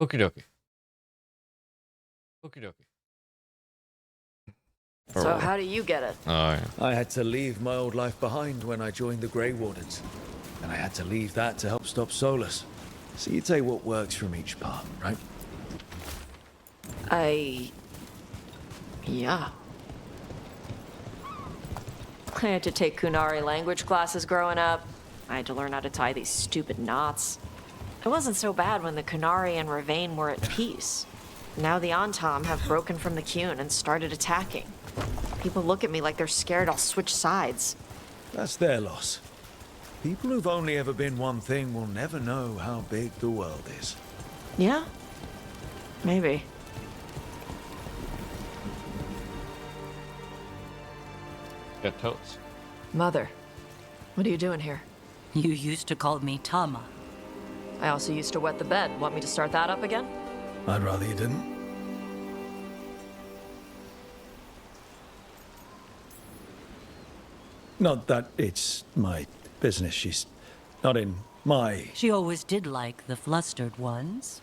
Okie dokie. Okie dokie. So how do you get it? Oh, yeah. I had to leave my old life behind when I joined the Grey Wardens. And I had to leave that to help stop Solus. So you take what works from each part, right? Yeah. I had to take Kunari language classes growing up. I had to learn how to tie these stupid knots. It wasn't so bad when the Kunari and Ravain were at peace. Now the Antam have broken from the Qun and started attacking. People look at me like they're scared I'll switch sides. That's their loss. People who've only ever been one thing will never know how big the world is. Yeah? Maybe. Got totes. Mother, what are you doing here? You used to call me Tama. I also used to wet the bed. Want me to start that up again? I'd rather you didn't. Not that it's my business. She's not in my... She always did like the flustered ones.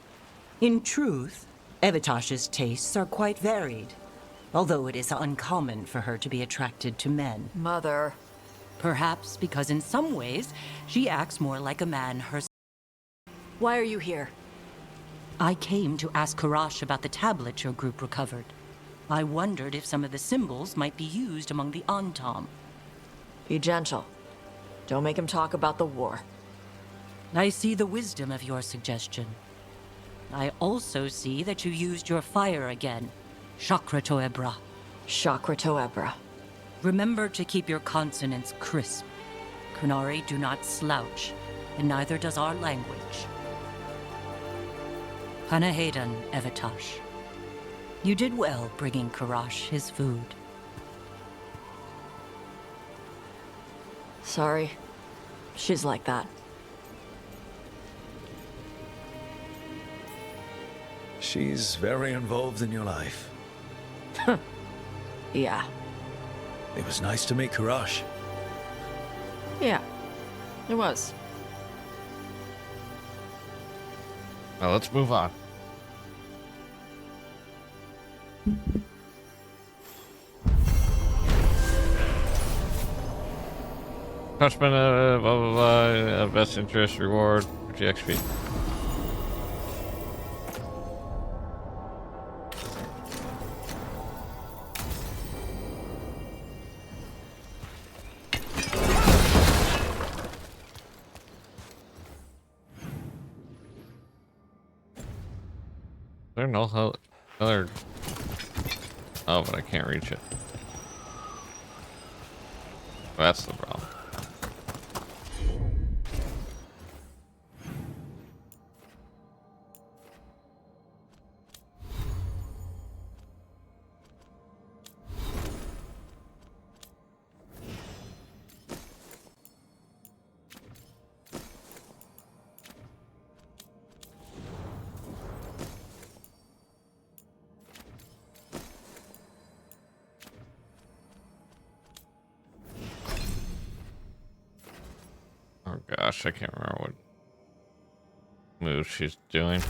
In truth, Evitash's tastes are quite varied, although it is uncommon for her to be attracted to men. Mother. Perhaps because in some ways, she acts more like a man herself. Why are you here? I came to ask Karash about the tablet your group recovered. I wondered if some of the symbols might be used among the Antam. Be gentle. Don't make him talk about the war. I see the wisdom of your suggestion. I also see that you used your fire again. Chakra Toebra. Chakra Toebra. Remember to keep your consonants crisp. Kunari do not slouch, and neither does our language. Panahedan, Evitash. You did well bringing Karash his food. Sorry. She's like that. She's very involved in your life. Yeah. It was nice to meet Karash. Yeah. It was. Now let's move on. Touchman, blah, blah, blah, best interest, reward, GXP. There no other... Oh, but I can't reach it. That's the problem. Oh gosh, I can't remember what move she's doing.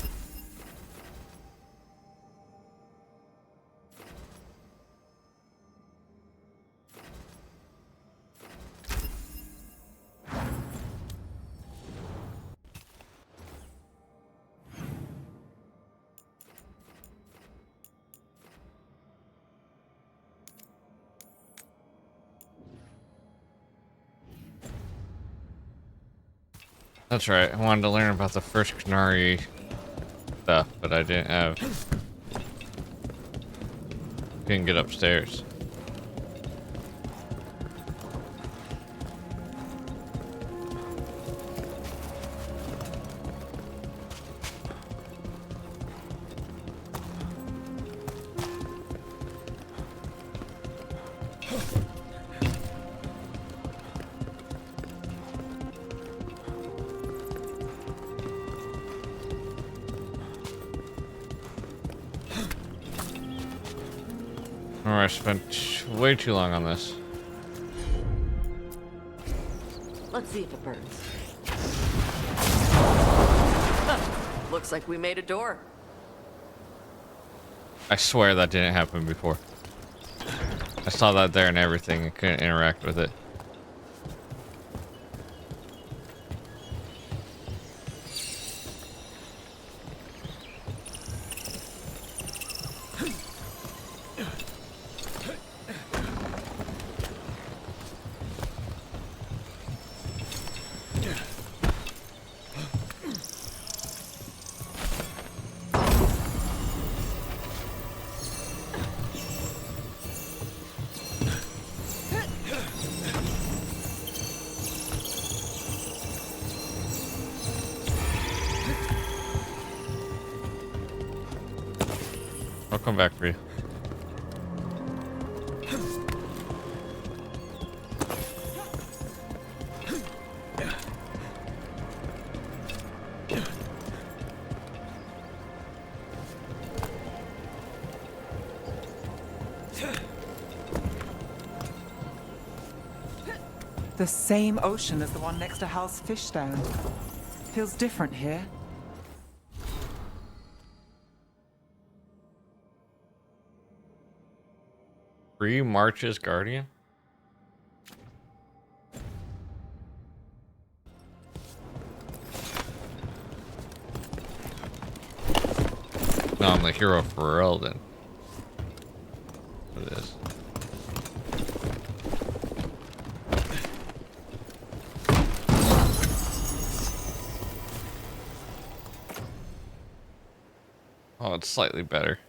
That's right, I wanted to learn about the first Kunari stuff, but I didn't get upstairs. I spent way too long on this. Let's see if it burns. Looks like we made a door. I swear that didn't happen before. I saw that there and everything and couldn't interact with it. I'll come back for you. The same ocean as the one next to House Fishstone. Feels different here. Free March's Guardian? No, I'm the hero for Elden. What it is. Oh, it's slightly better.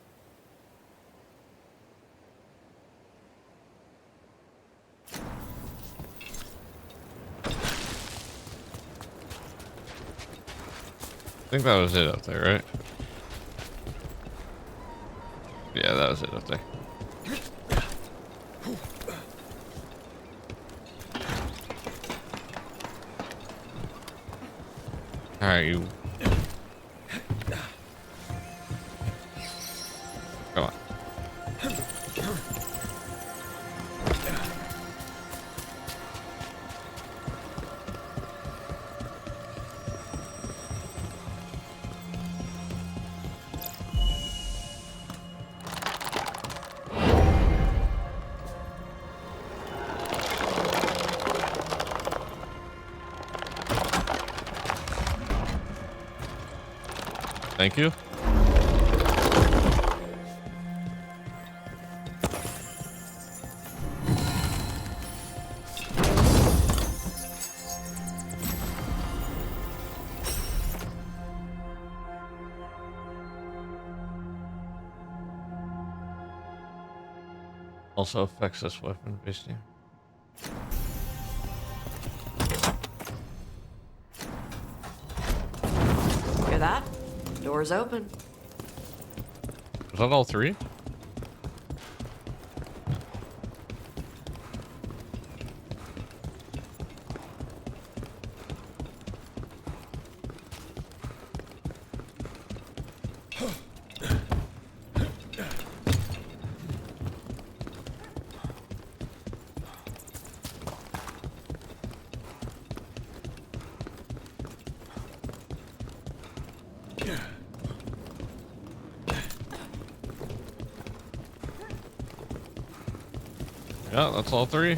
I think that was it up there, right? Yeah, that was it up there. Alright, you. Come on. Thank you. Also affects this weapon, basically. Hear that? Door's open. Was that all three? Yeah, that's all three.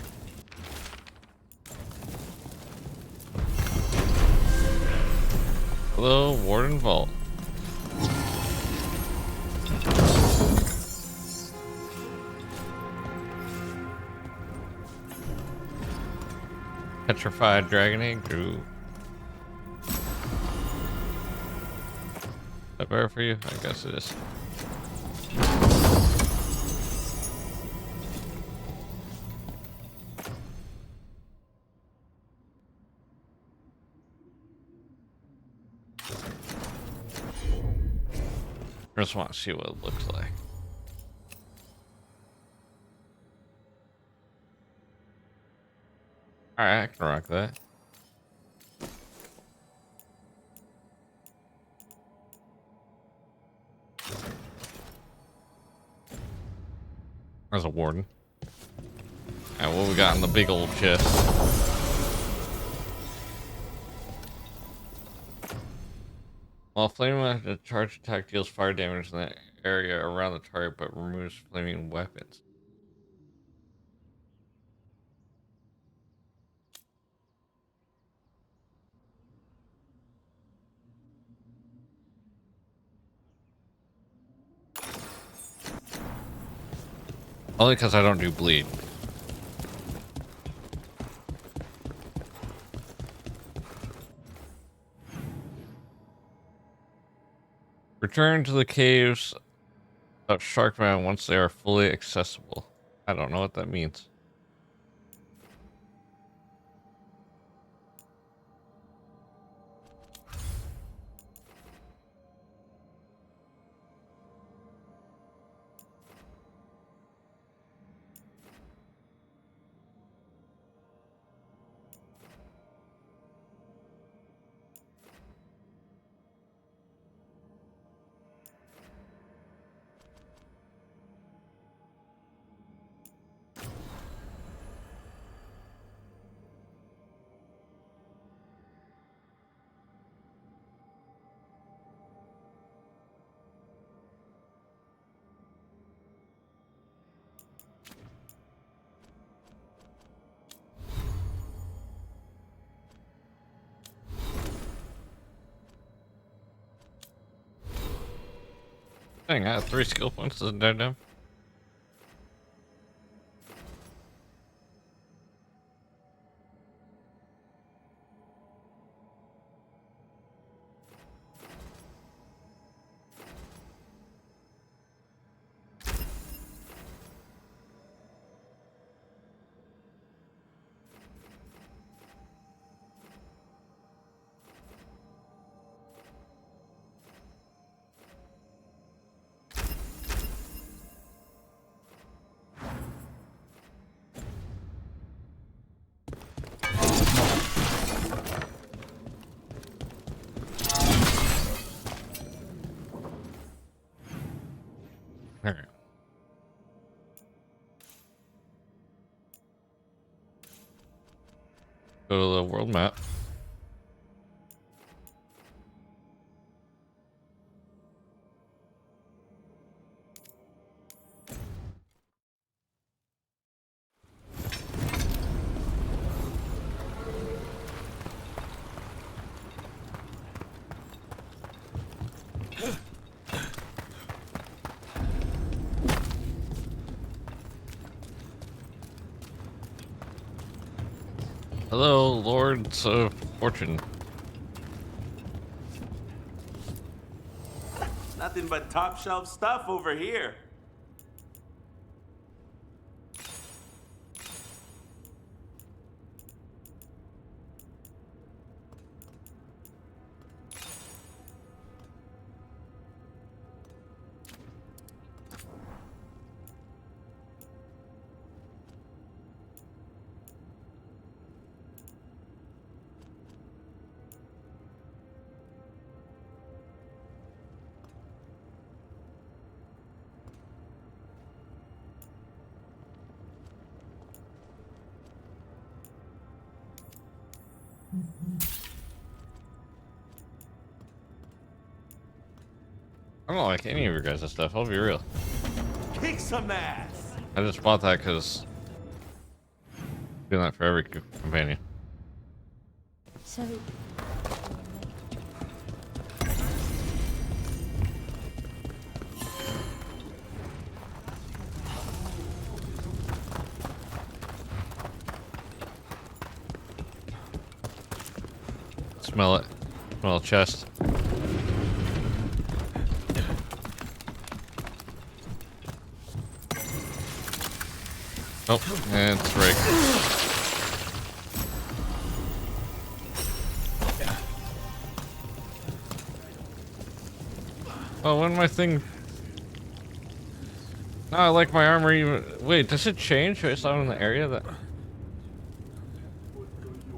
Hello, Warden Vault. Petrified Dragon Egg grew. Is that better for you? I guess it is. I just want to see what it looks like. Alright, I can rock that. There's a warden. And what we got in the big old chest? While flame charge attack deals fire damage in that area around the target but removes flaming weapons. Only because I don't do bleed. Return to the caves of Sharkman once they are fully accessible. I don't know what that means. Dang, I have 3 skill points as a dead. Alright. Go to the world map. Hello, Lords of Fortune. Nothing but top shelf stuff over here. I don't like any of your guys' stuff, I'll be real. Kick some ass. I just bought that because doing that for every companion. So, Smell it. Smell a chest. Oh, and it's rigged. Oh, when my thing... No, I like my armor even... Wait, does it change based on the area that...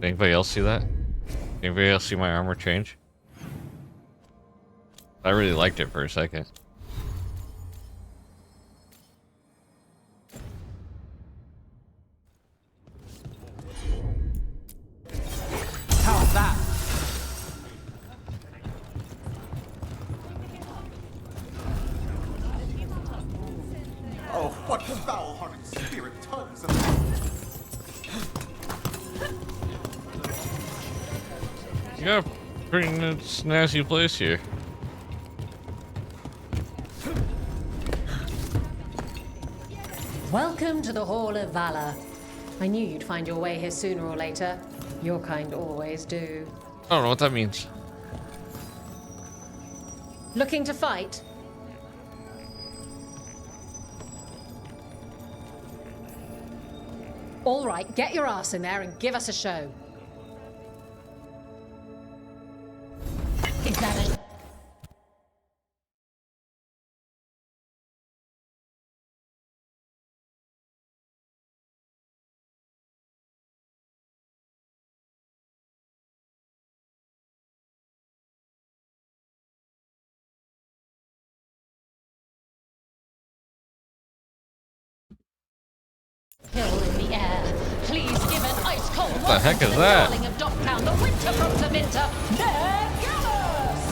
Anybody else see that? Anybody else see my armor change? I really liked it for a second. How's that? Foul-hearted spirit tugs of... You got a pretty snazzy place here. Welcome to the Hall of Valor. I knew you'd find your way here sooner or later. Your kind always do. I don't know what that means. Looking to fight? All right, get your ass in there and give us a show. Is that a... Hill in the air. Please give an ice cold What the heck is that? Darling of Docktown, the winter from Zaminta, Nergalus!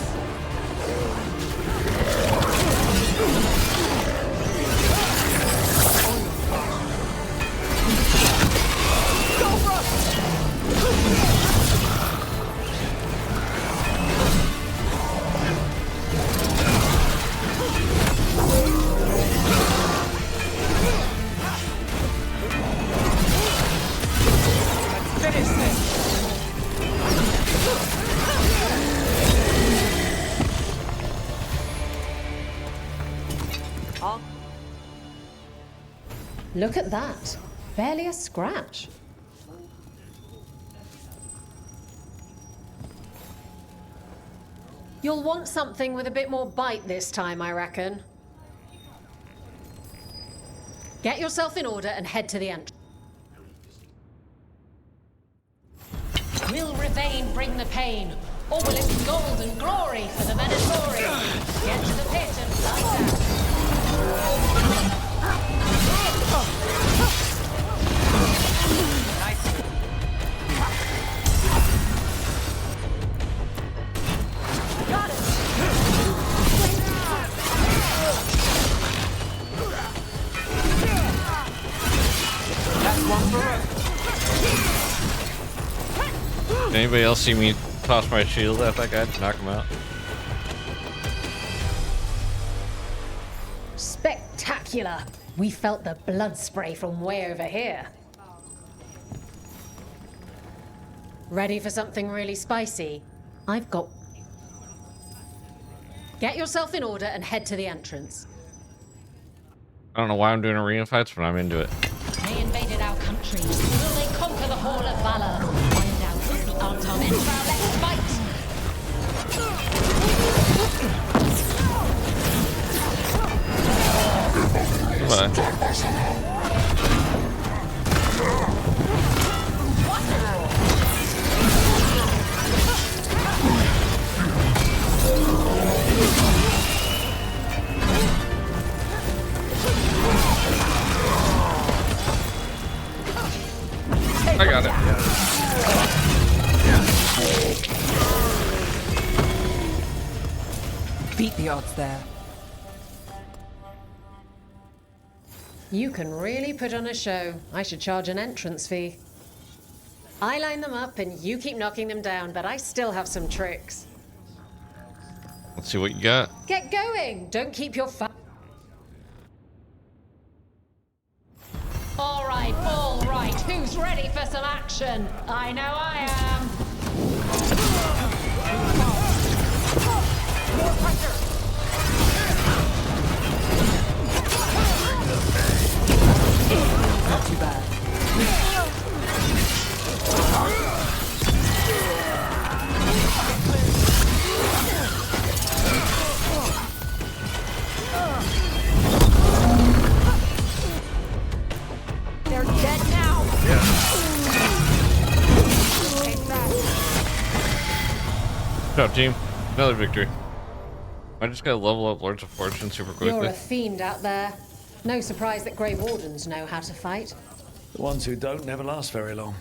Finish this! Look at that. Barely a scratch. You'll want something with a bit more bite this time, I reckon. Get yourself in order and head to the entrance. Will Ravain bring the pain? Or will it be gold and glory for the Venatori? Get to the pit and find out. Got it! That's one for us. Did anybody else see me toss my shield at that guy to knock him out? Spectacular! We felt the blood spray from way over here. Ready for something really spicy? I've got... Get yourself in order and head to the entrance. I don't know why I'm doing arena fights, but I'm into it. They invaded our country. Will they conquer the Hall of Valor? Find out who's the Artom Emperor. Let's fight! I got it. Beat the odds there. You can really put on a show. I should charge an entrance fee. I line them up and you keep knocking them down, but I still have some tricks. Let's see what you got. Get going! Don't keep your all right. Who's ready for some action? I know I am. More pressure! Not too bad. They're dead now. Good job, team. Another victory. I just gotta level up Lords of Fortune super You're quickly. a fiend out there. No surprise that Grey Wardens know how to fight. The ones who don't never last very long.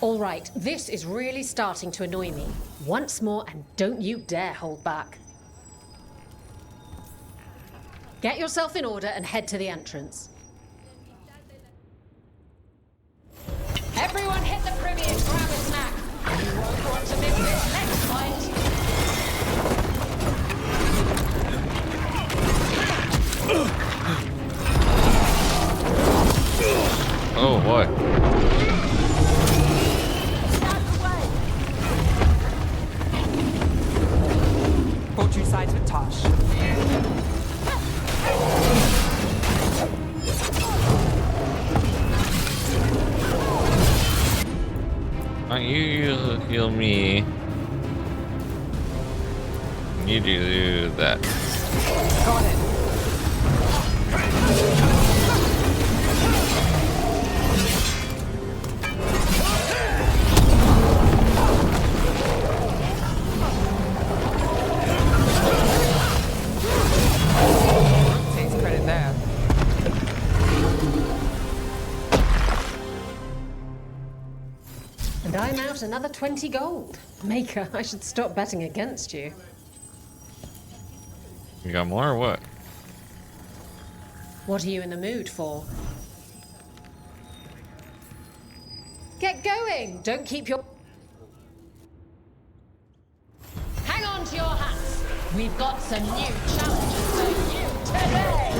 All right, this is really starting to annoy me. Once more, and don't you dare hold back. Get yourself in order and head to the entrance. Everyone hit the privy and grab a snack. You won't want to miss this next fight. Oh boy. Fortune sides with Tosh. Why don't you heal me? Need you to do that. Got it. Takes credit there. And I'm out another 20 gold. Maker, I should stop betting against you. You got more or what? What are you in the mood for? Get going! Don't keep your... Hang on to your hats! We've got some new challenges for you today!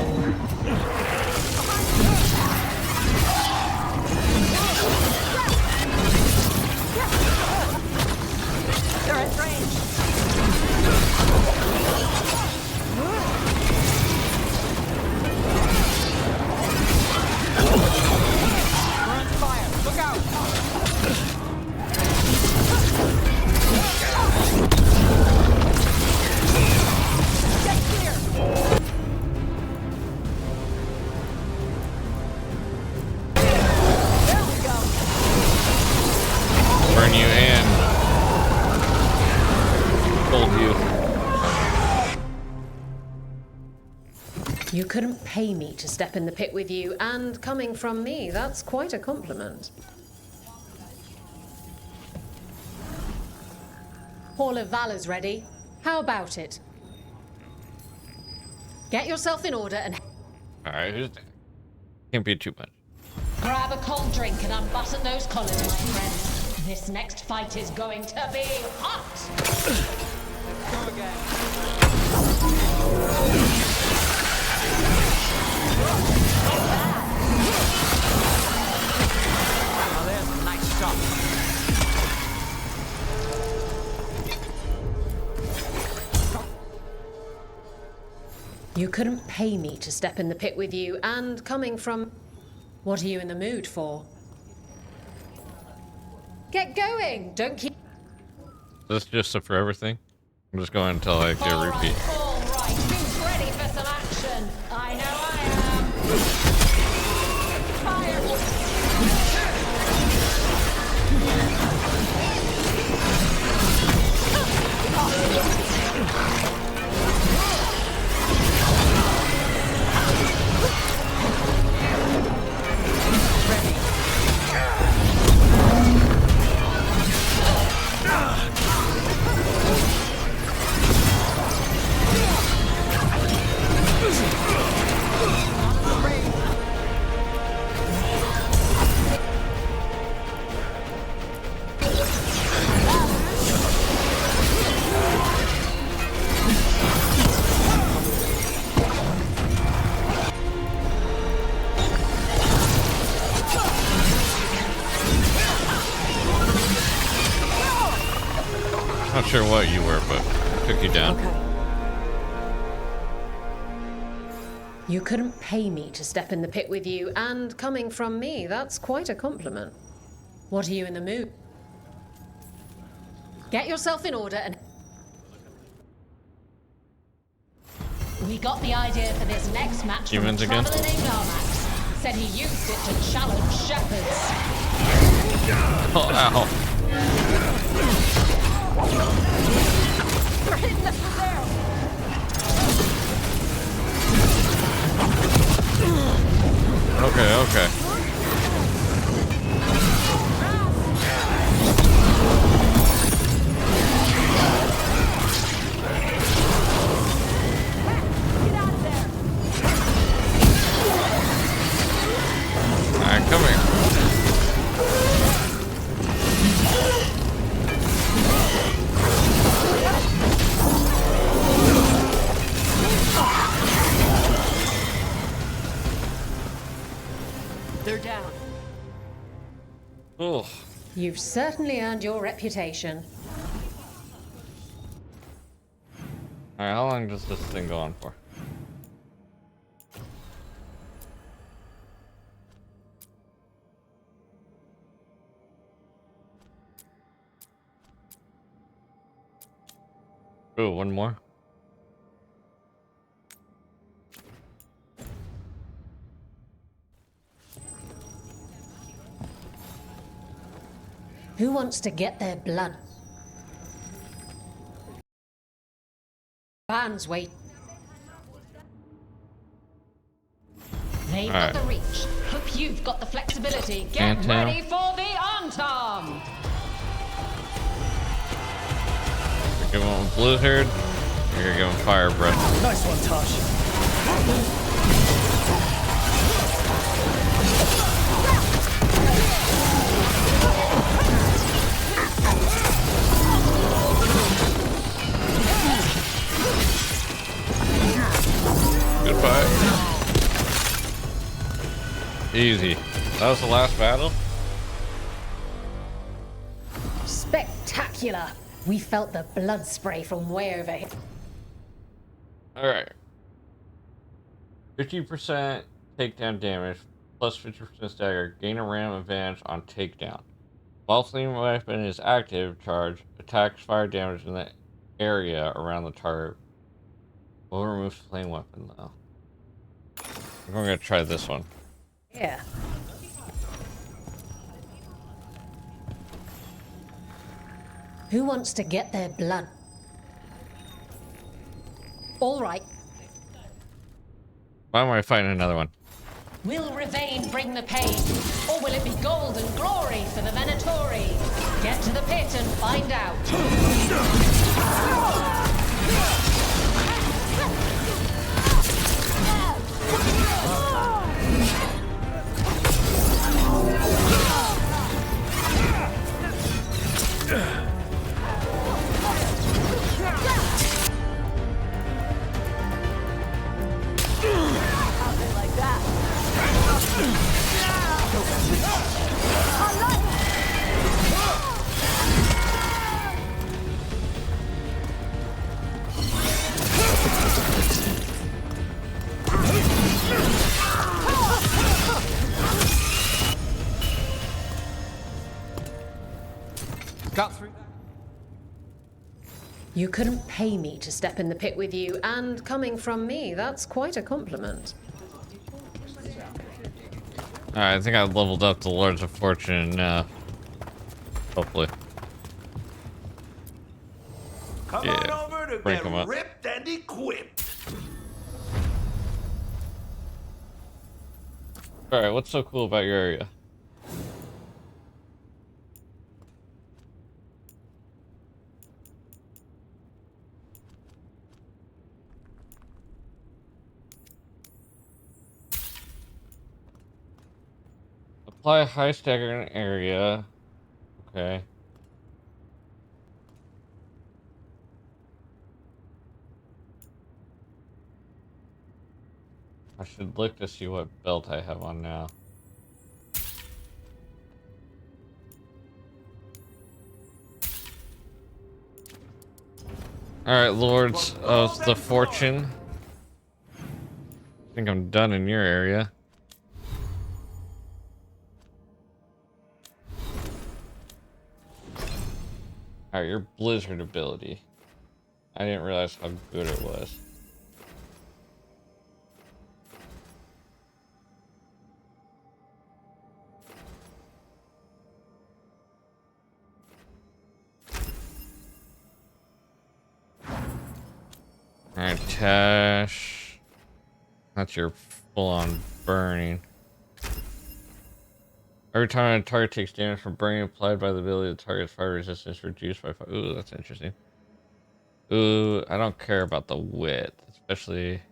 They're at range. We're on fire. Look out. Get clear. There we go. Burn you and hold you. You couldn't pay me to step in the pit with you, and coming from me, that's quite a compliment. Hall of Valor's ready. How about it? Get yourself in order and Alright, who's that? Can't be too much. grab a cold drink and unbutton those collars, my friends. This next fight is going to be hot! Go again. Now there's a nice shot. You couldn't pay me to step in the pit with you, and coming from... What are you in the mood for? Get going! Don't keep... Is this just a forever thing? I'm just going until I get a repeat. All right. Who's ready for some action? I know I am. Fire! Not sure what you were, but I took you down. You couldn't pay me to step in the pit with you, and coming from me, that's quite a compliment. What are you in the mood? Get yourself in order and... We got the idea for this next match from a Humans again? traveler named Armax. Said he used it to challenge shepherds. Oh, ow. They're hitting us from there. Okay, okay. Get out of there. They're down. Oh, You've certainly earned your reputation. alright, how long does this thing go on for? Oh, one more. Who wants to get their blood? Fans wait. They've Alright. got the reach. Hope you've got the flexibility. Get Anton. ready for the Antom! You're giving him Blizzard. You're gonna give him Fire Breath. Nice one, Tosh. Goodbye. Easy. That was the last battle? Spectacular! We felt the blood spray from way over here. Alright. 50% takedown damage, plus 50% stagger. Gain a ram advantage on takedown. While flame weapon is active, charge attacks fire damage in the area around the target. We'll remove flame weapon though. I'm gonna try this one. Yeah. Who wants to get their blood? All right. Why am I fighting another one? Will Ravain bring the pain? Or will it be gold and glory for the Venatori? Get to the pit and find out. Got through that. You couldn't pay me to step in the pit with you, and coming from me, that's quite a compliment. Alright, I think I leveled up the Lords of Fortune now. Hopefully. Come Yeah, on over to break get 'em up. ripped and equipped. Alright, what's so cool about your area? Apply high stagger in area. Okay. I should look to see what belt I have on now. Alright, Lords of the Fortune. I think I'm done in your area. Alright, your Blizzard ability. I didn't realize how good it was. Alright, Tash. That's your full-on burning. Every time a target takes damage from burning applied by the ability, the target's fire resistance reduced by 5. Ooh, that's interesting. Ooh, I don't care about the width, especially...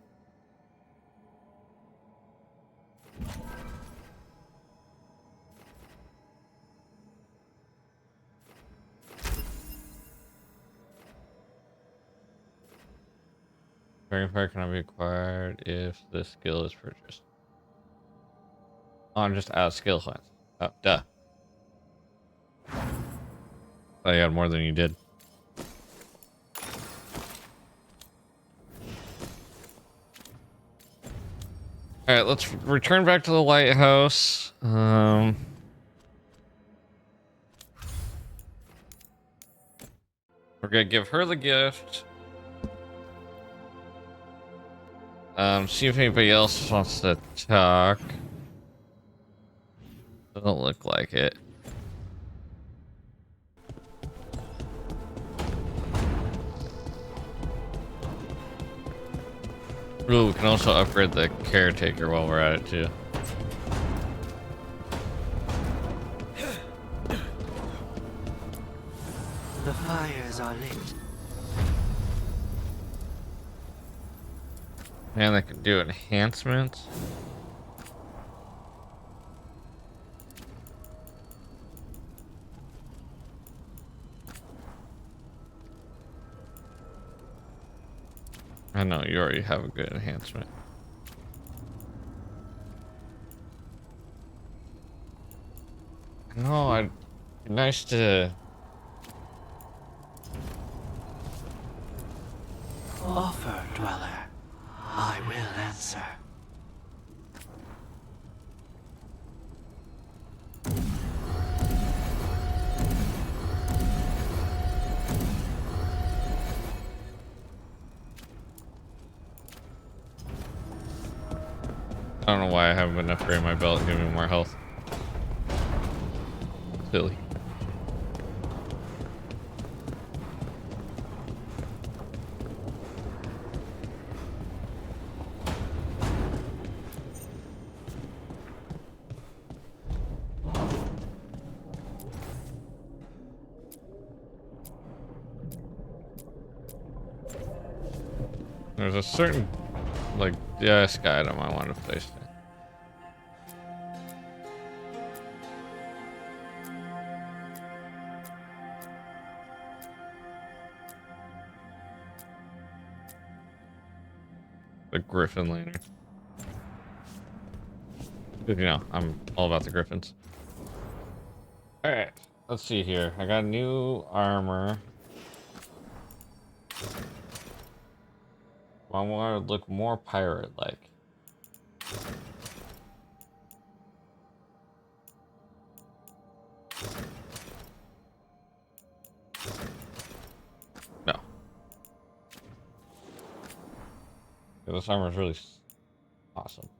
Burning fire cannot be acquired if the skill is purchased. I'm just out of skill points. Oh, duh. Oh, you had more than you did. Alright, let's return back to the lighthouse. We're gonna give her the gift. See if anybody else wants to talk. Doesn't look like it. Ooh, we can also upgrade the caretaker while we're at it too. The fires are lit. And they can do enhancements. I know, you already have a good enhancement. No, I'd be nice to... Offer, dweller. I will answer. I don't know why I haven't been upgrading my belt and giving me more health. Silly. There's a certain, like, desk item I want to place there. The Griffin lantern. You know, I'm all about the Griffins. Alright, let's see here. I got new armor. I want to look more pirate-like. No. Yeah, this armor is really awesome.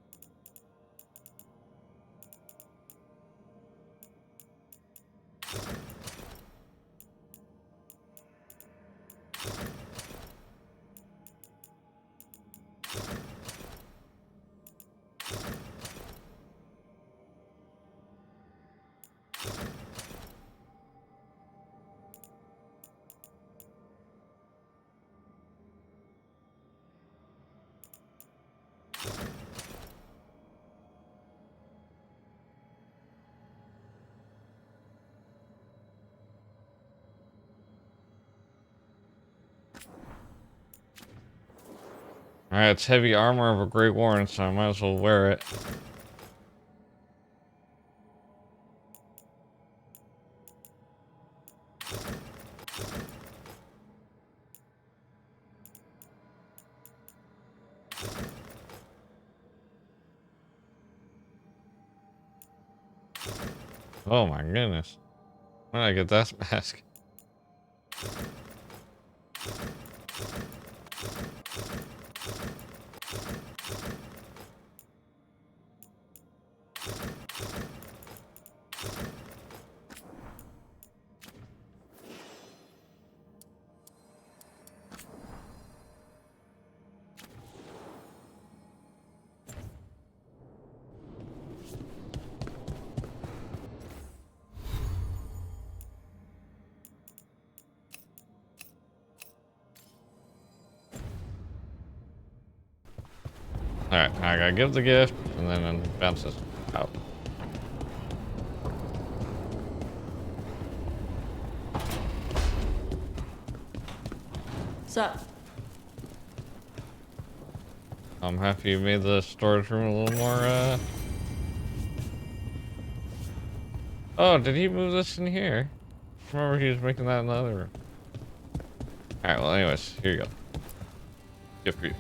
Alright, it's heavy armor of a Great Warren, so I might as well wear it. Oh my goodness. When did I get that mask? Alright, I gotta give the gift, and then it bounces out. Sup? I'm happy you made the storage room a little more, Oh, did he move this in here? Remember he was making that in the other room. Alright, well anyways, here you go. Gift for you.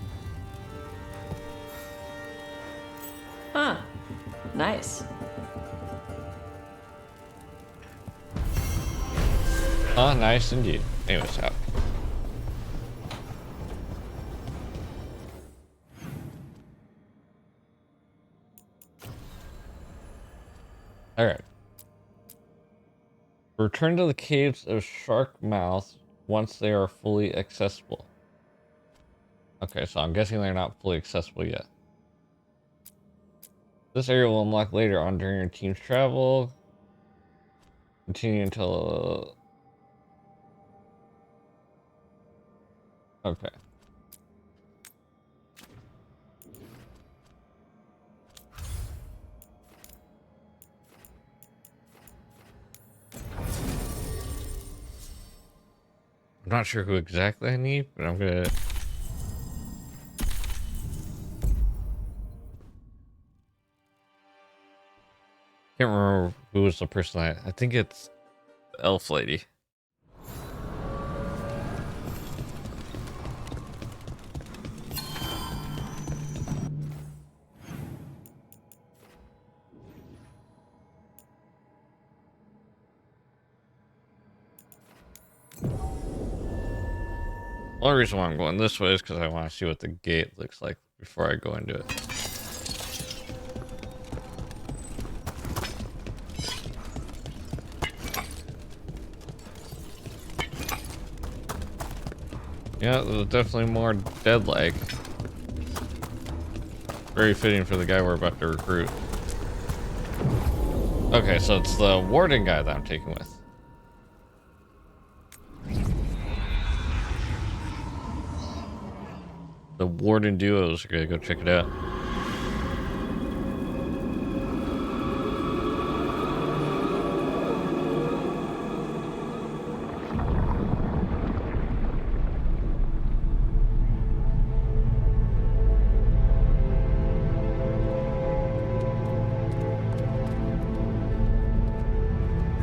Huh. Nice. Oh, nice indeed. Anyways, out. Alright. Return to the caves of Shark Mouth once they are fully accessible. Okay, so I'm guessing they're not fully accessible yet. This area will unlock later on during your team's travel. Continue until... Okay. I'm not sure who exactly I need, but I'm gonna... Can't remember who was the person I think it's the elf lady. The only reason why I'm going this way is because I want to see what the gate looks like before I go into it. Yeah, there's definitely more dead lag. Very fitting for the guy we're about to recruit. Okay, so it's the warden guy that I'm taking with. The warden duos are gonna go check it out.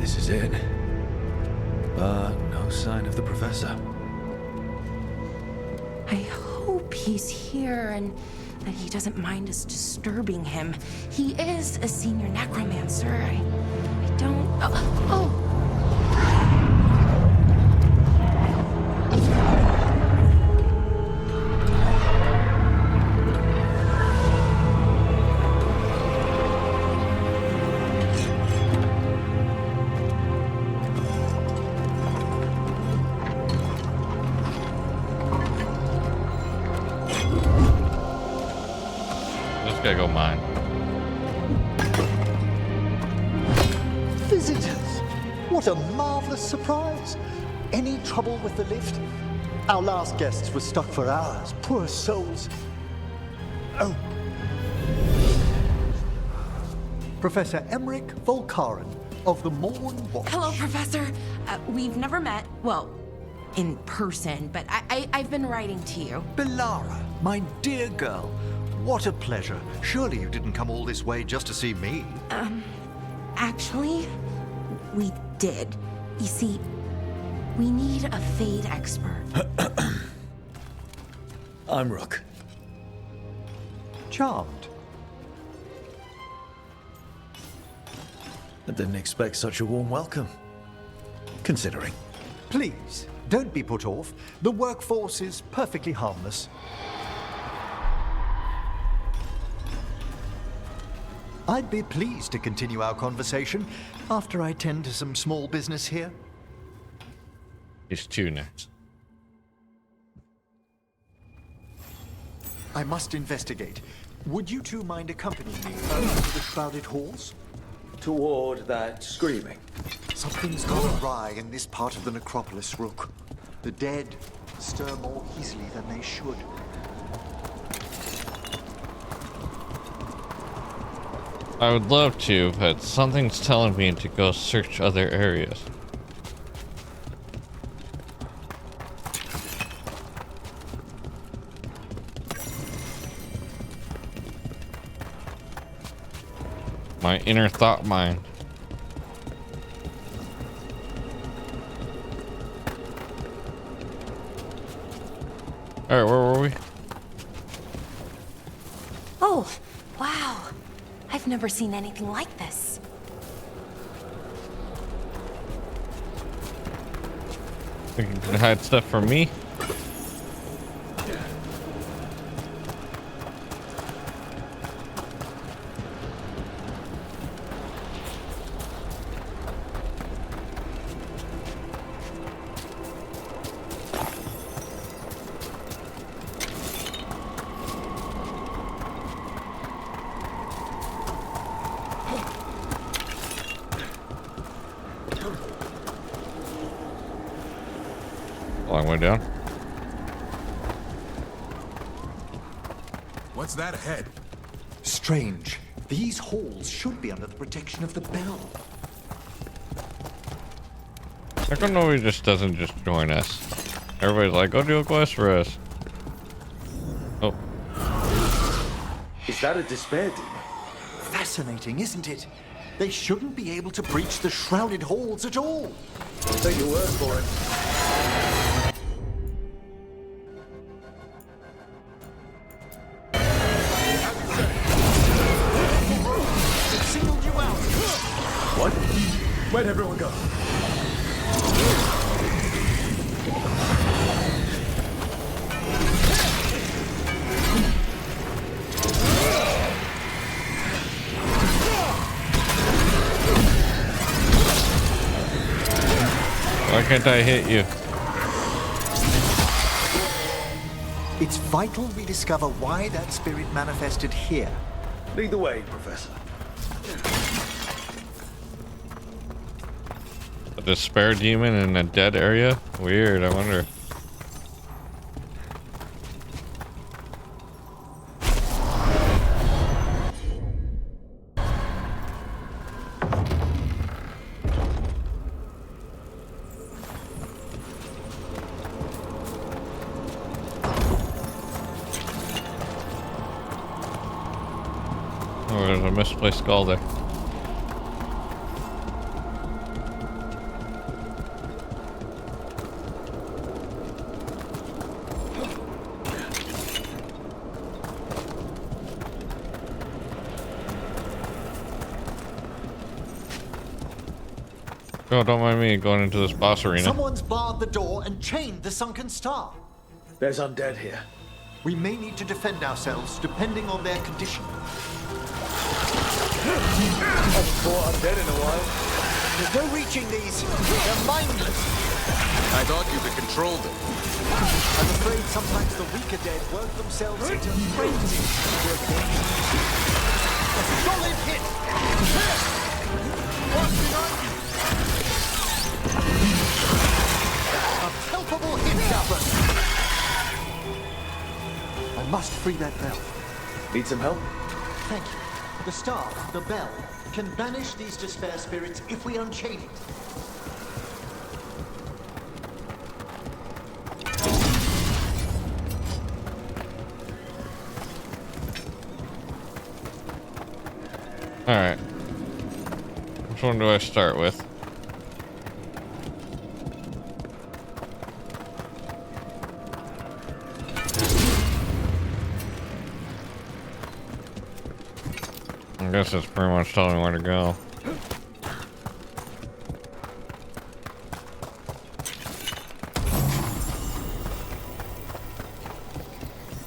This is it. No sign of the professor. I hope he's here and that he doesn't mind us disturbing him. He is a senior necromancer. I don't... Oh! Gotta go mine. Visitors! What a marvelous surprise! Any trouble with the lift? Our last guests were stuck for hours. Poor souls. Oh. Professor Emmerich Volkaren of the Morn Watch. Hello, Professor. We've never met. Well, in person, but I've been writing to you. Belara, my dear girl. What a pleasure. Surely you didn't come all this way just to see me. Actually, we did. You see, we need a Fade expert. I'm Rook. Charmed. I didn't expect such a warm welcome. Considering. Please, don't be put off. The workforce is perfectly harmless. I'd be pleased to continue our conversation after I tend to some small business here. It's two next. I must investigate. Would you two mind accompanying me to the shrouded halls? Toward that screaming. Something's gone awry in this part of the necropolis, Rook. The dead stir more easily than they should. I would love to, but something's telling me to go search other areas. My inner thought mind. Alright, where were we? Oh, wow. I've never seen anything like this. You can hide stuff from me? Long way down. What's that ahead? Strange. These halls should be under the protection of the bell. How come nobody just doesn't just join us? Everybody's like, go do a quest for us. Oh. Is that a despair demon? Fascinating, isn't it? They shouldn't be able to breach the shrouded halls at all. Take your word for it. Singled you out. What? Where'd everyone go? Why can't I hit you? It's vital we discover why that spirit manifested here. Lead the way, Professor. A despair demon in a dead area? Weird, I wonder. Oh, there's a misplaced skull there. Oh, don't mind me going into this boss arena. Someone's barred the door and chained the sunken star. There's undead here. We may need to defend ourselves depending on their condition. Haven't fought undead in a while. There's no reaching these. They're mindless. I thought you could control them. I'm afraid sometimes the weaker dead work themselves into frenzy. A solid hit! What's behind you? A palpable hit, Dallas! I must free that bell. Need some help? Thank you. The staff, the bell, can banish these despair spirits if we unchain it. Alright. Which one do I start with? I guess that's pretty much telling me where to go.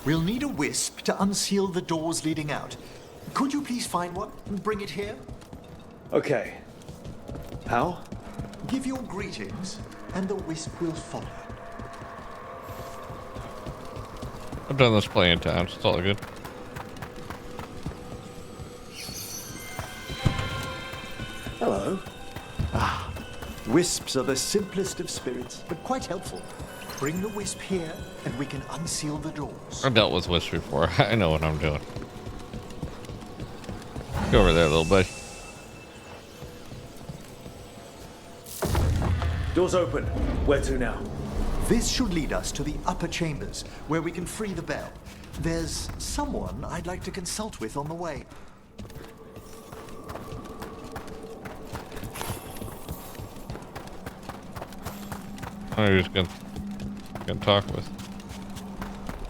We'll need a wisp to unseal the doors leading out. Could you please find one and bring it here? Okay. How? Give your greetings, and the wisp will follow. I've done this plenty of times, it's all good. Hello. Ah, wisps are the simplest of spirits, but quite helpful. Bring the wisp here, and we can unseal the doors. I've dealt with wisps before. I know what I'm doing. Go over there, little buddy. Door's open. Where to now? This should lead us to the upper chambers, where we can free the bell. There's someone I'd like to consult with on the way. I'm just gonna talk with.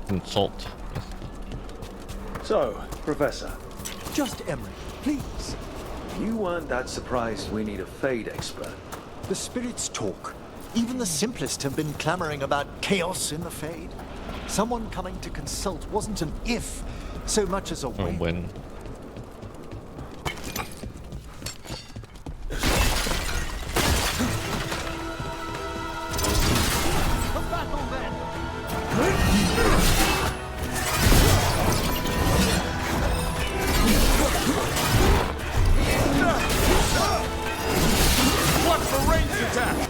Consult. So, Professor, Just Emery, please. you weren't that surprised we need a Fade expert. The spirits talk. Even the simplest have been clamoring about chaos in the Fade. Someone coming to consult wasn't an if, so much as a when. When. Watch for ranged attack!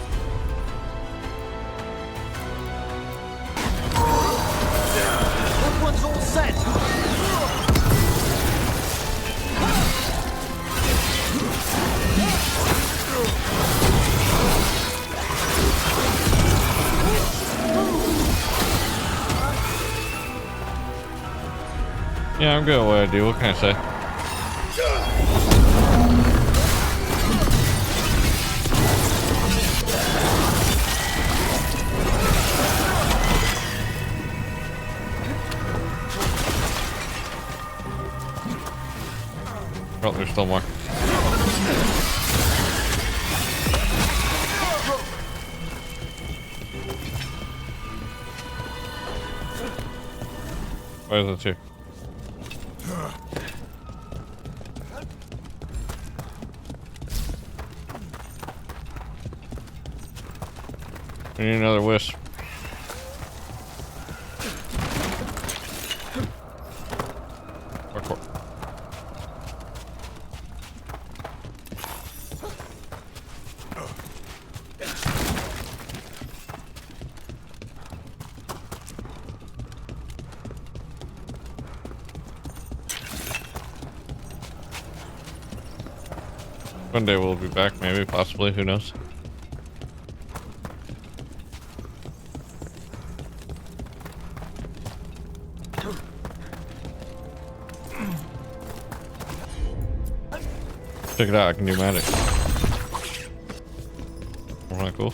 That one's all set. Yeah, I'm good at what I do. What can I say? Oh, there's still more. Why is it here? We need another wisp. Parkour. One day we'll be back, maybe, possibly, who knows? Check it out, I can do magic. Isn't that cool?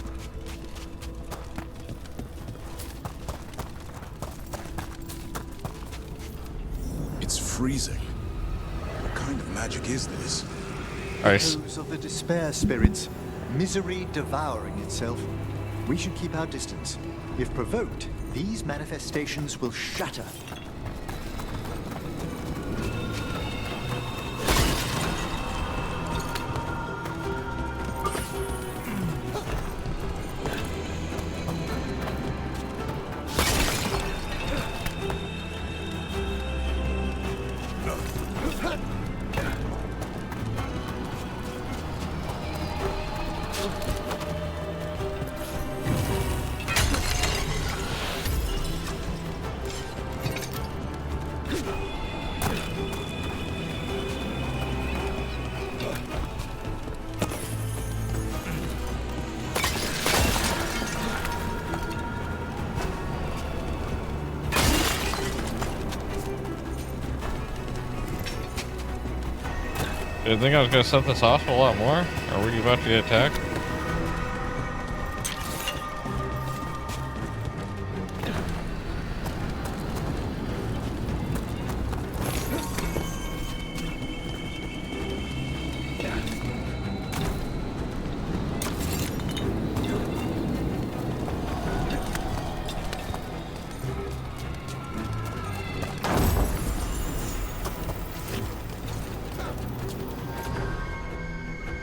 It's freezing. What kind of magic is this? Ice. Those of the despair spirits, misery devouring itself. We should keep our distance. If provoked, these manifestations will shatter. Did you think I was gonna set this off a lot more? Are we about to get attacked?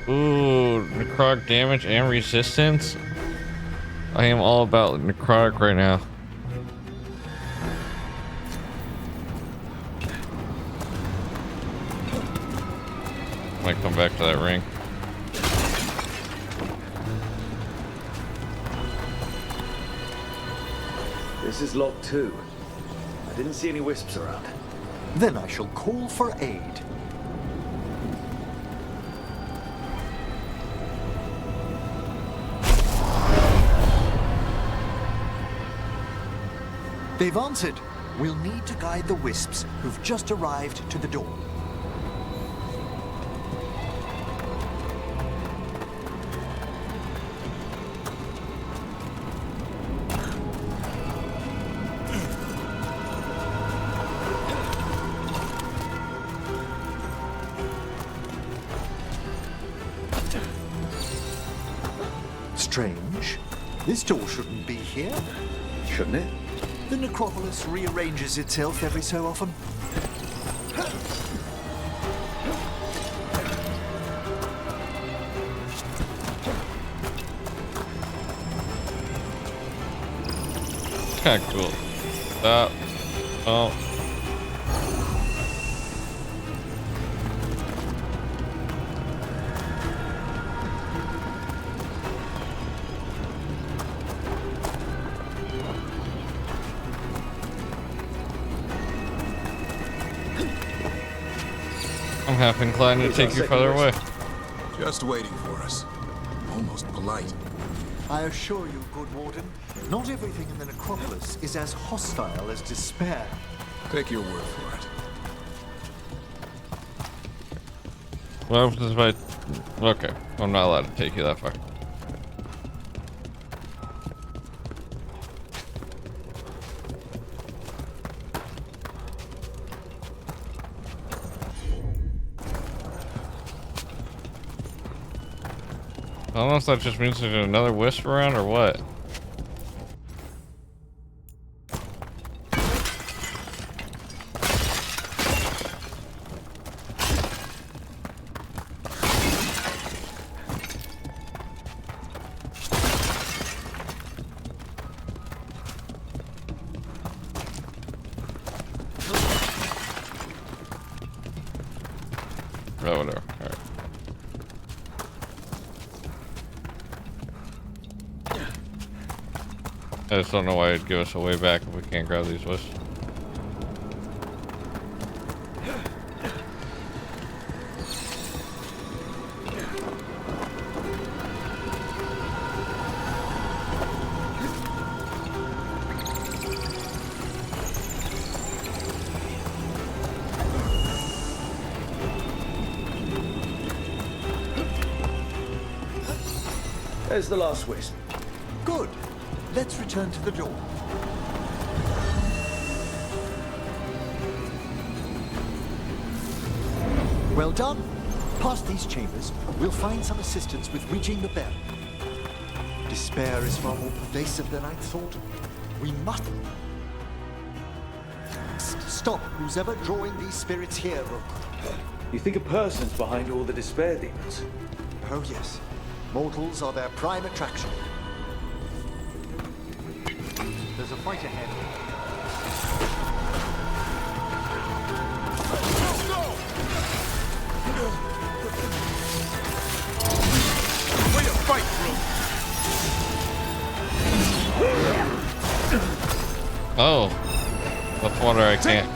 Ooh, necrotic damage and resistance. I am all about necrotic right now. Might come back to that ring. This is lock 2. I didn't see any wisps around. Then I shall call for aid. They've answered. We'll need to guide the wisps who've just arrived to the door. Strange. This door shouldn't be here. Shouldn't it? The necropolis rearranges itself every so often. Kinda cool. Oh. I'm half inclined to take you further away. Just waiting for us. Almost polite. I assure you, good warden, not everything in the necropolis is as hostile as despair. Take your word for it. What happens if I... Okay, I'm not allowed to take you that far. I don't know if that just means there's another wisp around or what. Oh, whatever. Alright. I just don't know why it'd give us a way back if we can't grab these wisps. There's the last wisp. Good. Let's return to the door. Well done. Past these chambers, we'll find some assistance with reaching the bell. Despair is far more pervasive than I thought. We must stop who's ever drawing these spirits here, Rook. You think a person's behind all the despair demons? Oh yes. Mortals are their prime attraction. There's a fight ahead. Way to fight, bro. Oh, that's water I can't.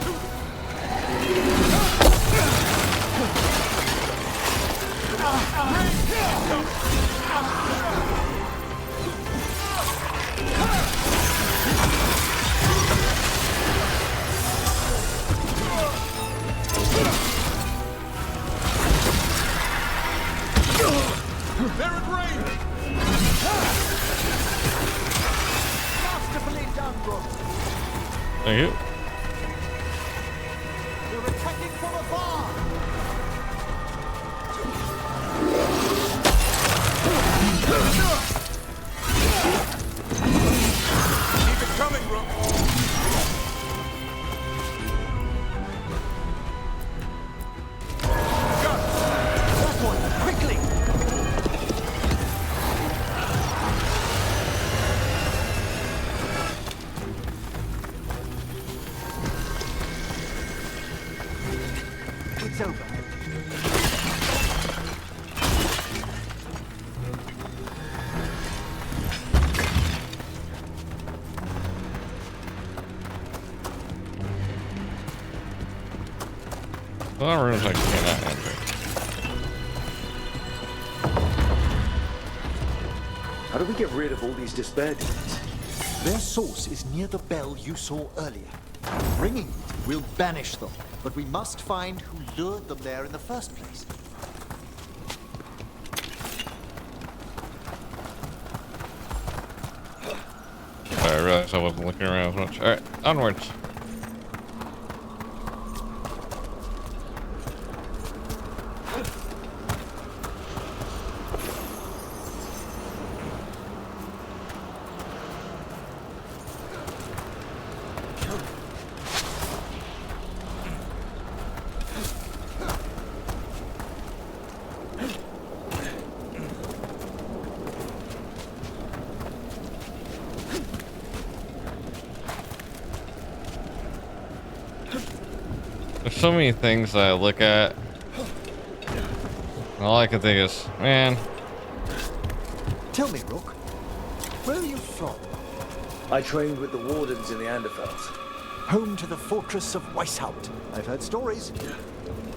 They're at range. Masterfully done, Rook. Thank you. They're attacking from afar. Keep it coming, Rook. That one, quickly. It's over. Well, that room's I cannot enter. How do we get rid of all these despair demons? Their source is near the bell you saw earlier. Ringing it will banish them, but we must find who lured them there in the first place. I realized I wasn't looking around as much. Alright, onwards. There's so many things that I look at. And all I can think is, man. Tell me, Rook, where are you from? I trained with the Wardens in the Anderfels. Home to the fortress of Weishaupt. I've heard stories.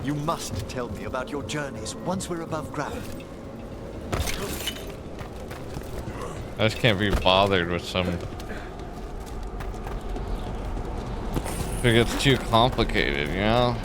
You must tell me about your journeys once we're above ground. I just can't be bothered with some... If it gets too complicated, you know?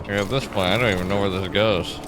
At this point, I don't even know where this goes.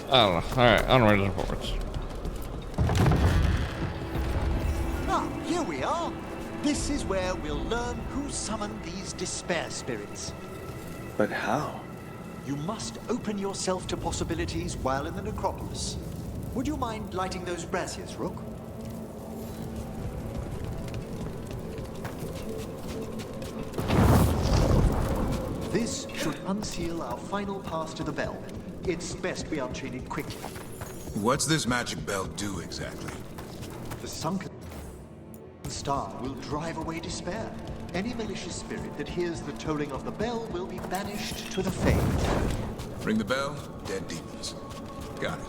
I don't know. Alright, onwards and forwards. Ah, here we are. This is where we'll learn who summoned these despair spirits. But how? You must open yourself to possibilities while in the necropolis. Would you mind lighting those braziers, Rook? This should unseal our final pass to the bell. It's best we unchain it quickly. What's this magic bell do exactly? The sunken star will drive away despair. Any malicious spirit that hears the tolling of the bell will be banished to the Fade. Ring the bell, dead demons. Got it.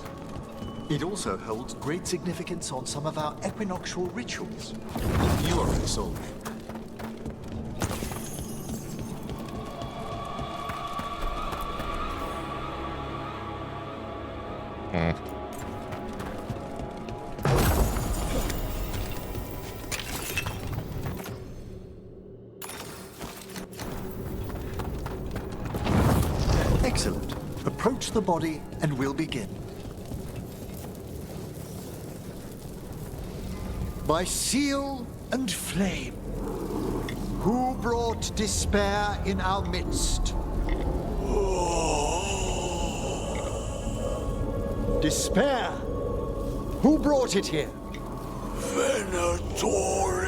It also holds great significance on some of our equinoctial rituals. You already sold me. Excellent. Approach the body and we'll begin. By seal and flame, who brought despair in our midst? Despair? Who brought it here? Venatori.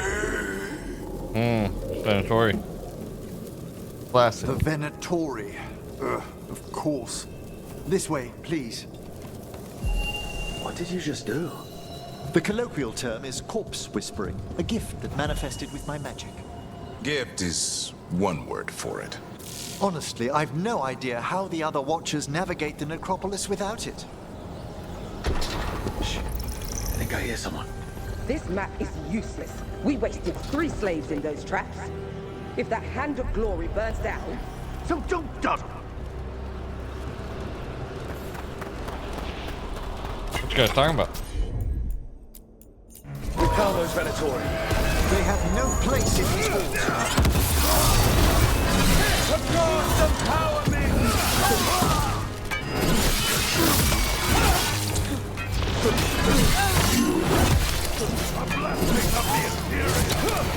Venatori. Classic. The Venatori. Of course. This way, please. What did you just do? The colloquial term is corpse whispering, a gift that manifested with my magic. Gift is one word for it. Honestly, I've no idea how the other Watchers navigate the necropolis without it. Shh. I think I hear someone. This map is useless. We wasted 3 slaves in those traps. If that Hand of Glory burns down... So don't dawdle. What you guys talking about? Repel those Venatori. They have no place in these walls. The gods empower me! A blessing of the Imperium!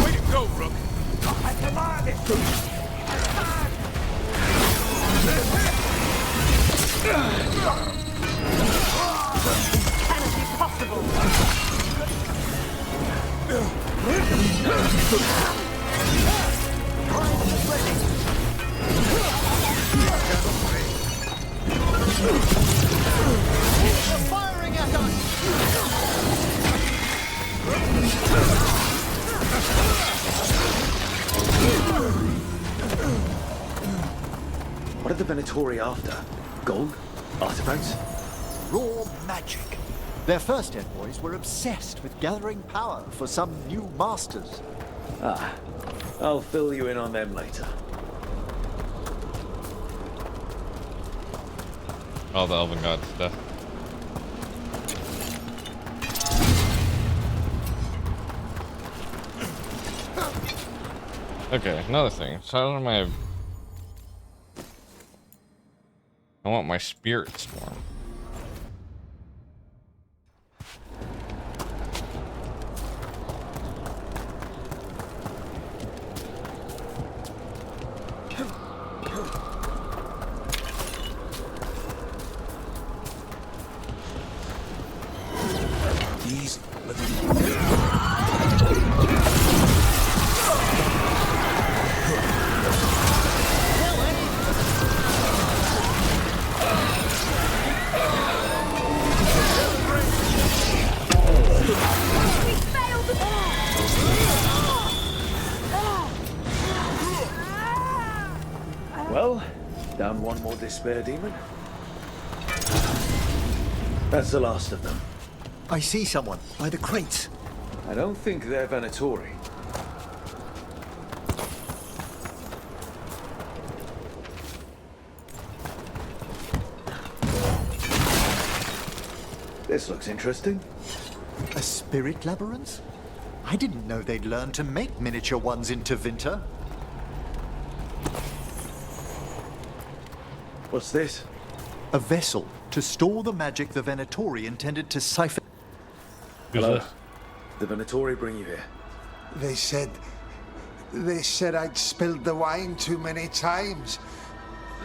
Way to go, Rook! I command it! Cannot be possible! They're firing at us! What are the Venatori after? Gold? Artifacts? Raw magic. Their first envoys were obsessed with gathering power for some new masters. Ah, I'll fill you in on them later. All the Elven God stuff. Okay, another thing. So I want my Spirit Storm. Easy. Well, down one more despair demon. That's the last of them. I see someone by the crates. I don't think they're Venatori. This looks interesting. A spirit labyrinth? I didn't know they'd learn to make miniature ones in Tevinter. What's this? A vessel to store the magic the Venatori intended to siphon. Hello. The Venatori bring you here. They said I'd spilled the wine too many times.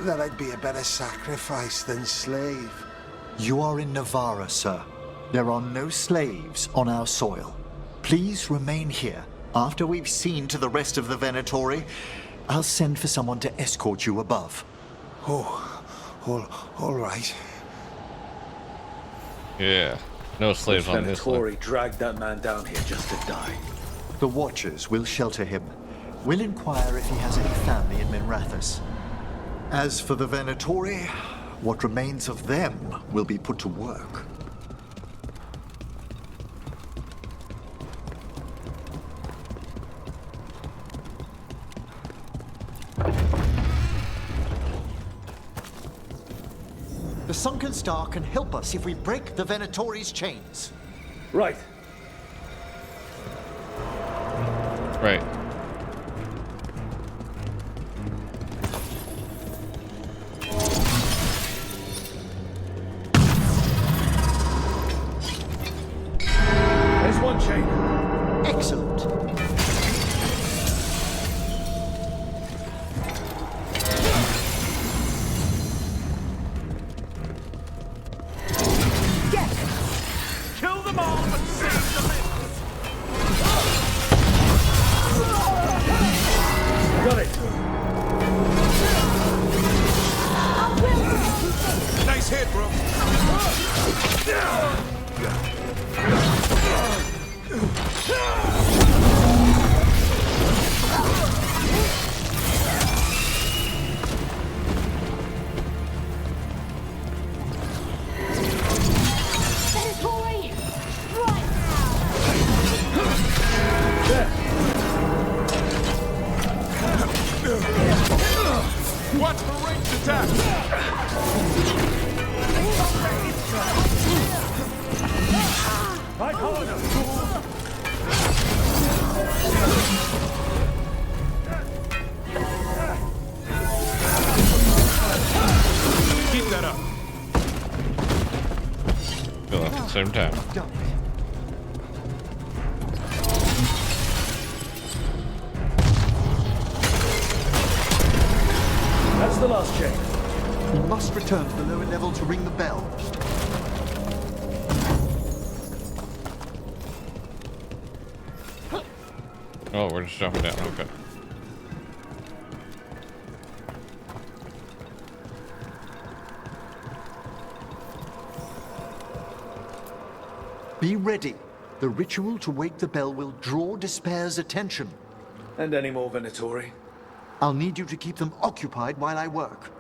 That I'd be a better sacrifice than slave. You are in Navarra, sir. There are no slaves on our soil. Please remain here. After we've seen to the rest of the Venatori, I'll send for someone to escort you above. All right. Yeah, no slaves on this one. Venatori dragged that man down here just to die. The Watchers will shelter him. We'll inquire if he has any family in Minrathous. As for the Venatori, what remains of them will be put to work. The Sunken Star can help us if we break the Venatori's chains. Right. Right. There's one chain. Excellent. Kill them all, but save the lift! Got it. Nice hit, bro. Venatori! Right Watch for ranged attack! Fight harder! Keep that up. Feel like at the same time. the last chain? We must return to the lower level to ring the bell. Oh, we're just jumping down. Okay. Be ready. The ritual to wake the bell will draw Despair's attention. And any more Venatori? I'll need you to keep them occupied while I work.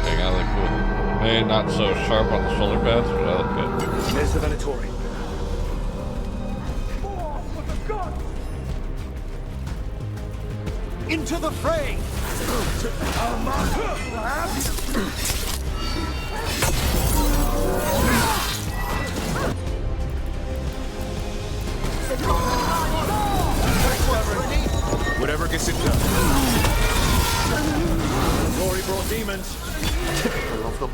Hang on, look cool. Maybe not so sharp on the shoulder pads, but that look good. There's the Venatori. Into the fray! Whatever gets it done. Glory brought demons. Typical of them.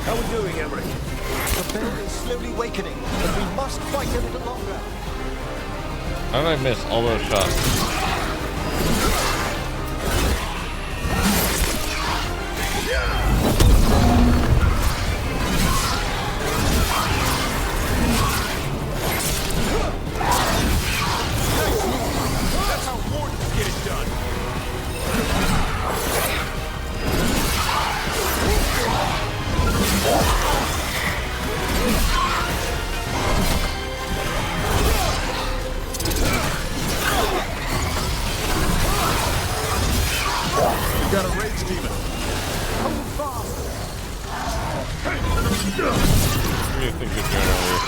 How are we doing, Emmerich? The bell is slowly wakening, but we must fight a little longer. How did I miss all those shots? That's how wardens get it done. You got a rage demon. What do you think you're doing over here?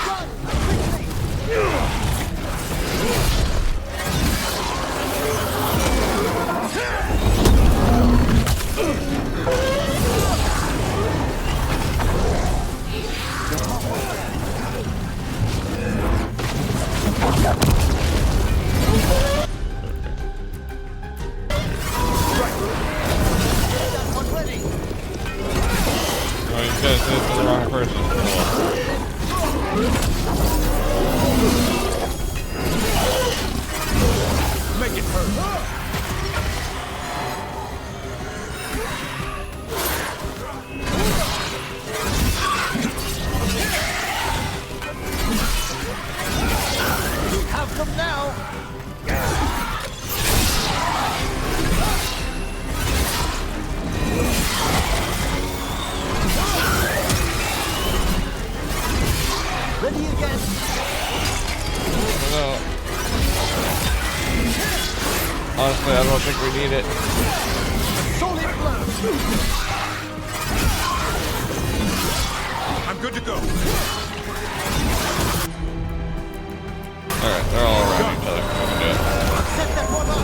Oh, you guys did it to the wrong person. Make it hurt. You have them now! Ready again! No. Honestly, I don't think we need it. Solid blow! I'm good to go. Alright, they're all around each other. We can do it. Set that one up!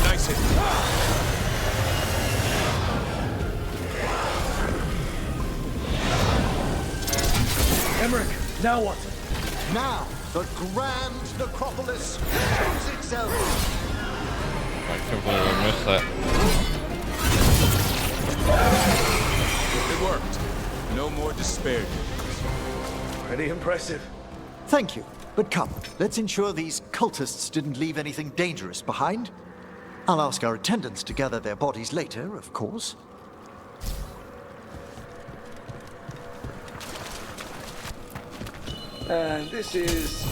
Nice hit. Emmerich, now what? Now, the grand necropolis shows itself. I completely missed that. It worked. No more despair. Pretty impressive. Thank you. But come, let's ensure these cultists didn't leave anything dangerous behind. I'll ask our attendants to gather their bodies later, of course. And this is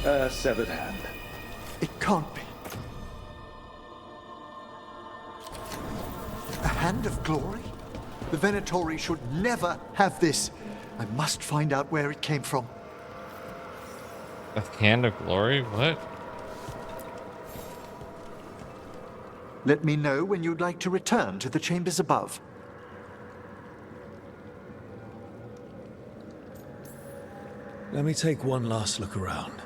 a severed hand. It can't be. A hand of glory? The Venatori should never have this. I must find out where it came from. A hand of glory? What? Let me know when you'd like to return to the chambers above. Let me take one last look around.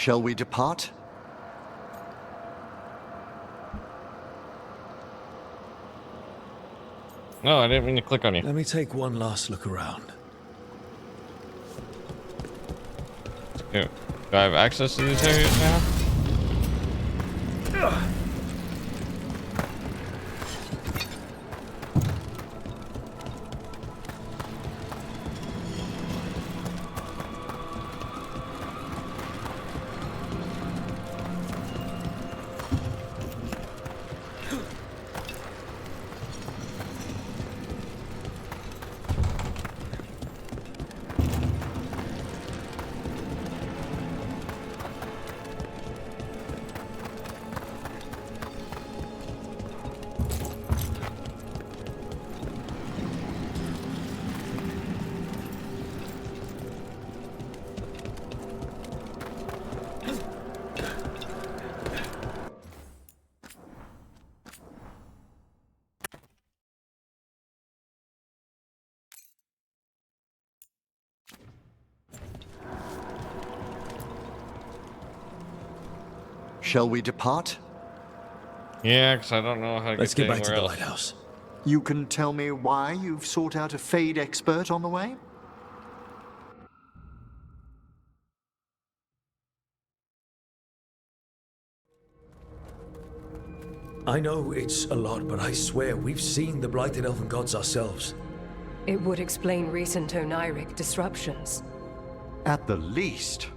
Shall we depart? No, I didn't mean to click on you. Let me take one last look around. Do I have access to these areas now? Shall we depart? Yeah, because I don't know how to Let's get get back to the anywhere else. lighthouse. You can tell me why you've sought out a Fade expert on the way? I know it's a lot, but I swear we've seen the blighted elven gods ourselves. It would explain recent Oniric disruptions. At the least,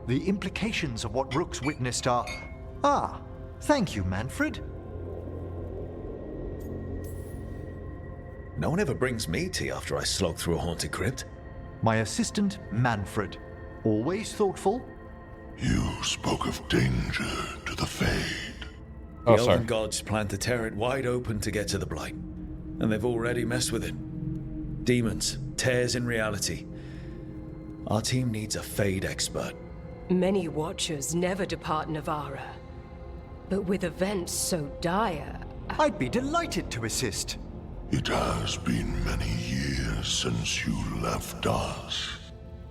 the implications of what Rook's witnessed are... Ah, thank you, Manfred. No one ever brings me tea after I slog through a haunted crypt. My assistant, Manfred. Always thoughtful. You spoke of danger to the Fade. The elven gods plan to tear it wide open to get to the Blight. And they've already messed with it. Demons, tears in reality. Our team needs a Fade expert. Many Watchers never depart Navara. But with events so dire... I'd be delighted to assist. It has been many years since you left us.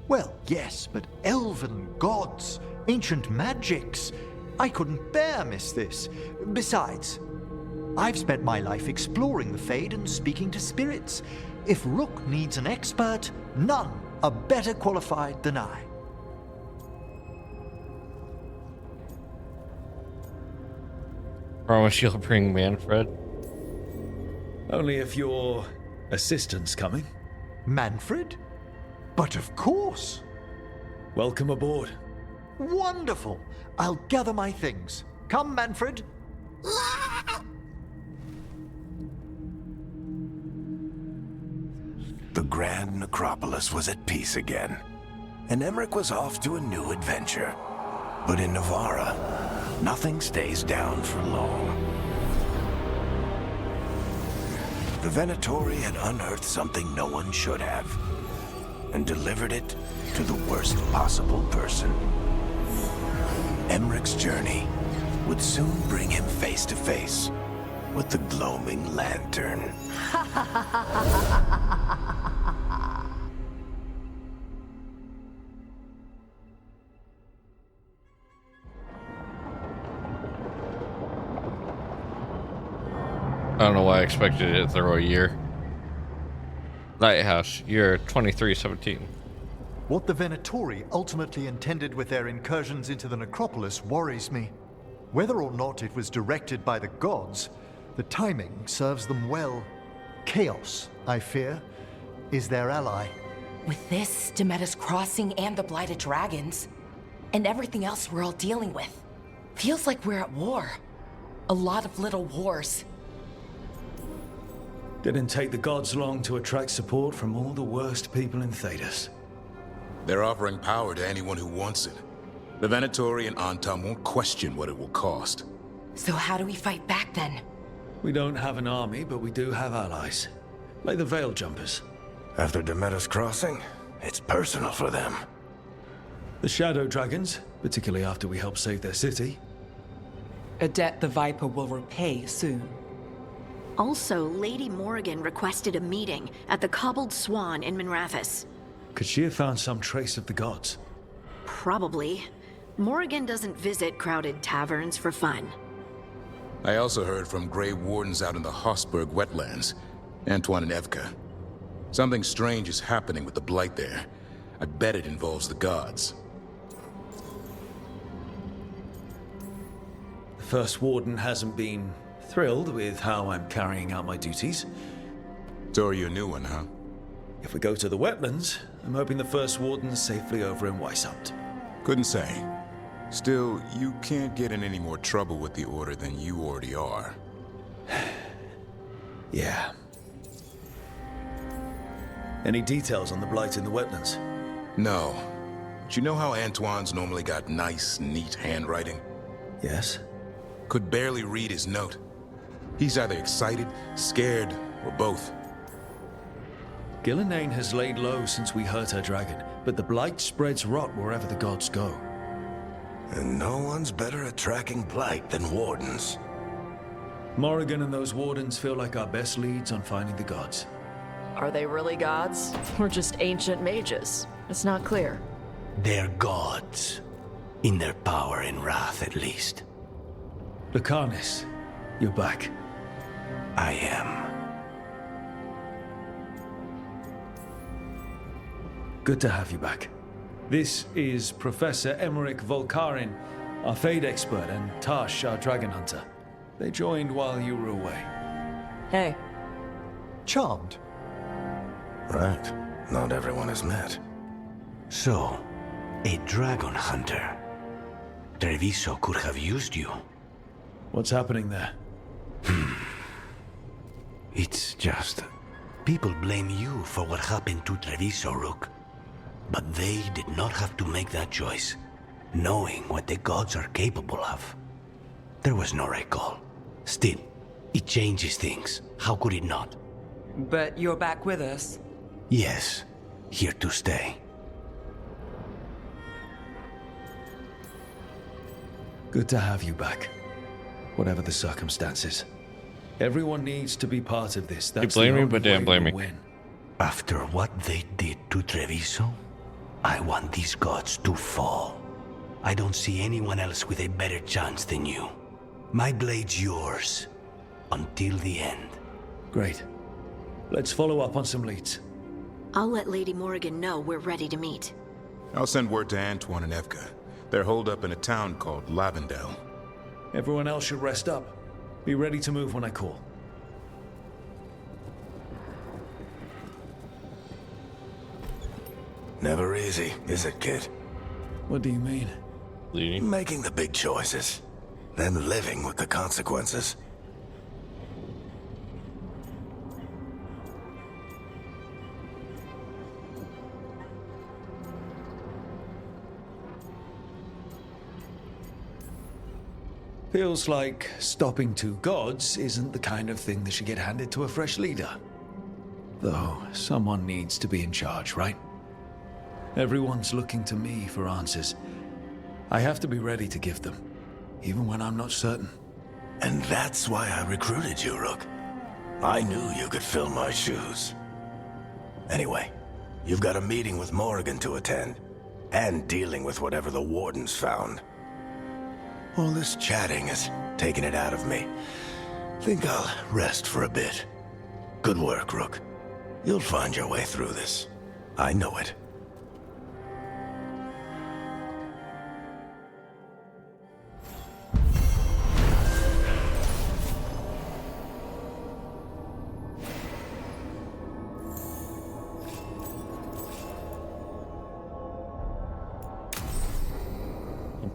Well, yes, but elven gods, ancient magics. I couldn't bear miss this. Besides, I've spent my life exploring the Fade and speaking to spirits. If Rook needs an expert, none are better qualified than I. Promise you'll bring Manfred. Only if your assistant's coming. Manfred? But of course. Welcome aboard. Wonderful. I'll gather my things. Come, Manfred. The Grand Necropolis was at peace again, and Emmerich was off to a new adventure. But in Navara, nothing stays down for long. The Venatori had unearthed something no one should have, and delivered it to the worst possible person. Emmerich's journey would soon bring him face to face with the Gloaming Lantern. I don't know why I expected it to throw a year. Lighthouse, year 2317. What the Venatori ultimately intended with their incursions into the necropolis worries me. Whether or not it was directed by the gods, the timing serves them well. Chaos, I fear, is their ally. With this, Demeter's Crossing and the Blighted Dragons, and everything else we're all dealing with, feels like we're at war. A lot of little wars. Didn't take the gods long to attract support from all the worst people in Thedas. They're offering power to anyone who wants it. The Venatori and Antam won't question what it will cost. So how do we fight back then? We don't have an army, but we do have allies. Like the Veil Jumpers. After Demeter's Crossing, it's personal for them. The Shadow Dragons, particularly after we help save their city. A debt the Viper will repay soon. Also, Lady Morrigan requested a meeting at the Cobbled Swan in Minrathous. Could she have found some trace of the gods? Probably. Morrigan doesn't visit crowded taverns for fun. I also heard from Grey Wardens out in the Hossberg wetlands, Antoine and Evka. Something strange is happening with the Blight there. I bet it involves the gods. The First Warden hasn't been thrilled with how I'm carrying out my duties. So are you a new one, huh? If we go to the wetlands, I'm hoping the First Warden's safely over in Weishaupt. Couldn't say. Still, you can't get in any more trouble with the Order than you already are. Yeah. Any details on the Blight in the wetlands? No. But you know how Antoine's normally got nice, neat handwriting? Yes. Could barely read his note. He's either excited, scared, or both. Gillenane has laid low since we hurt her dragon, but the Blight spreads rot wherever the gods go. And no one's better at tracking Blight than Wardens. Morrigan and those Wardens feel like our best leads on finding the gods. Are they really gods? Or just ancient mages? It's not clear. They're gods. In their power and wrath, at least. Lucanus, you're back. I am. Good to have you back. This is Professor Emmerich Volkarin, our Fade expert, and Tash, our dragon hunter. They joined while you were away. Hey. Charmed. Right. Not everyone is met. So, a dragon hunter. Treviso could have used you. What's happening there? It's just... people blame you for what happened to Treviso, Rook. But they did not have to make that choice, knowing what the gods are capable of. There was no recall. Still, it changes things. How could it not? But you're back with us. Yes, here to stay. Good to have you back. Whatever the circumstances. Everyone needs to be part of this. That's you blame the me, only but damn way blame we'll me. win. After what they did to Treviso, I want these gods to fall. I don't see anyone else with a better chance than you. My blade's yours. Until the end. Great. Let's follow up on some leads. I'll let Lady Morrigan know we're ready to meet. I'll send word to Antoine and Evka. They're holed up in a town called Lavendel. Everyone else should rest up. Be ready to move when I call. Never easy, is it, kid? What do you mean? Leading. Making the big choices, then living with the consequences. Feels like stopping two gods isn't the kind of thing that should get handed to a fresh leader. Though, someone needs to be in charge, right? Everyone's looking to me for answers. I have to be ready to give them, even when I'm not certain. And that's why I recruited you, Rook. I knew you could fill my shoes. Anyway, you've got a meeting with Morrigan to attend, and dealing with whatever the Wardens found. All this chatting is taking it out of me. Think I'll rest for a bit. Good work, Rook. You'll find your way through this. I know it.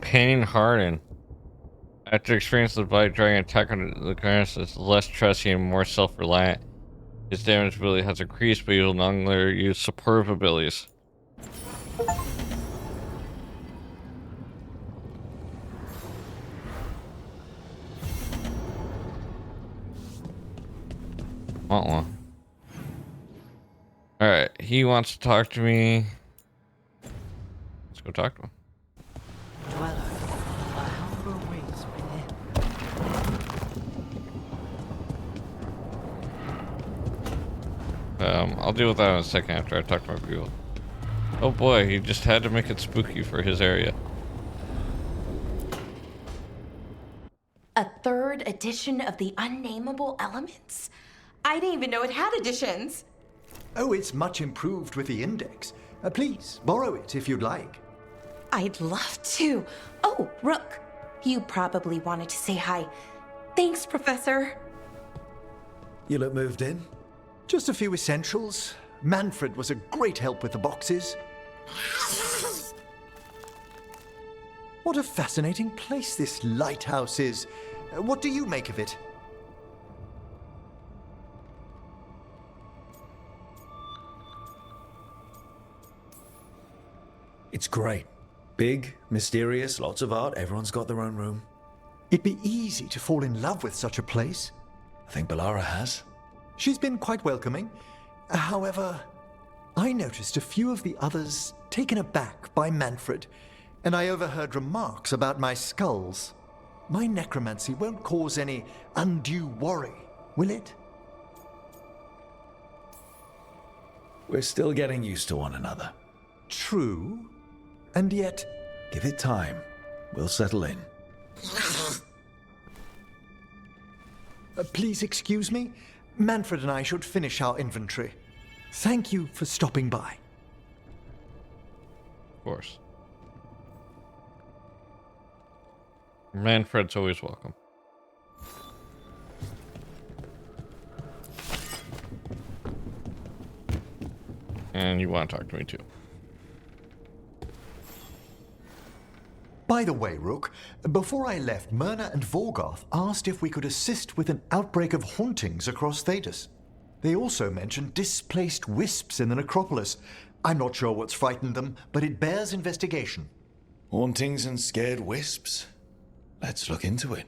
Pain Harden. After experiencing the Blight Dragon attack on the Grass is less trusty and more self-reliant. His damage ability has increased, but he will no longer use superb abilities. Want one. Alright, he wants to talk to me. Let's go talk to him. Dweller, a hunger waits within. I'll deal with that in a second after I talk to my people. Oh boy, he just had to make it spooky for his area. 3rd edition of the Unnameable Elements? I didn't even know it had editions. Oh, it's much improved with the index. Please, borrow it if you'd like. I'd love to. Oh, Rook, you probably wanted to say hi. Thanks, Professor. You look moved in. Just a few essentials. Manfred was a great help with the boxes. What a fascinating place this lighthouse is. What do you make of it? It's great. Big, mysterious, lots of art. Everyone's got their own room. It'd be easy to fall in love with such a place. I think Bellara has. She's been quite welcoming. However, I noticed a few of the others taken aback by Manfred, and I overheard remarks about my skulls. My necromancy won't cause any undue worry, will it? We're still getting used to one another. True. And yet... Give it time. We'll settle in. Please excuse me. Manfred and I should finish our inventory. Thank you for stopping by. Of course. Manfred's always welcome. And you want to talk to me too. By the way, Rook, before I left, Myrna and Vorgoth asked if we could assist with an outbreak of hauntings across Thedas. They also mentioned displaced wisps in the necropolis. I'm not sure what's frightened them, but it bears investigation. Hauntings and scared wisps? Let's look into it.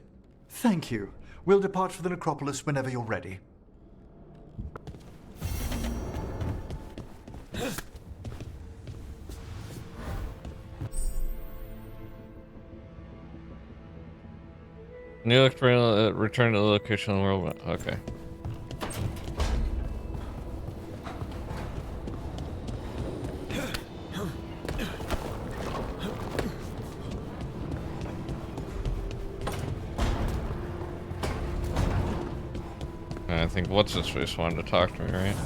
Thank you. We'll depart for the necropolis whenever you're ready. New experience, return to the location of the world. Okay. I think what's his face wanted to talk to me, right?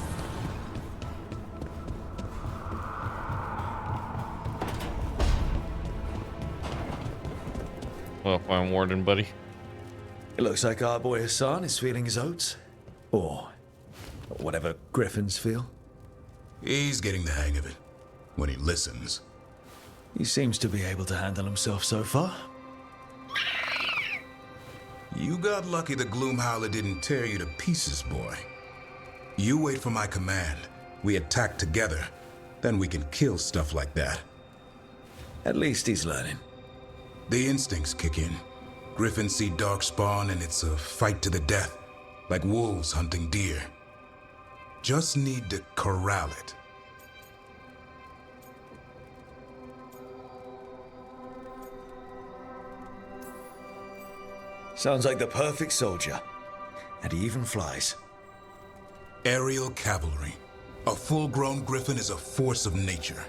Well, I'm Warden, buddy. It looks like our boy Hassan is feeling his oats. Or whatever griffins feel. He's getting the hang of it. When he listens. He seems to be able to handle himself so far. You got lucky the Gloomhowler didn't tear you to pieces, boy. You wait for my command. We attack together. Then we can kill stuff like that. At least he's learning. The instincts kick in. Griffins see darkspawn and it's a fight to the death, like wolves hunting deer. Just need to corral it. Sounds like the perfect soldier. And he even flies. Aerial cavalry. A full-grown griffin is a force of nature.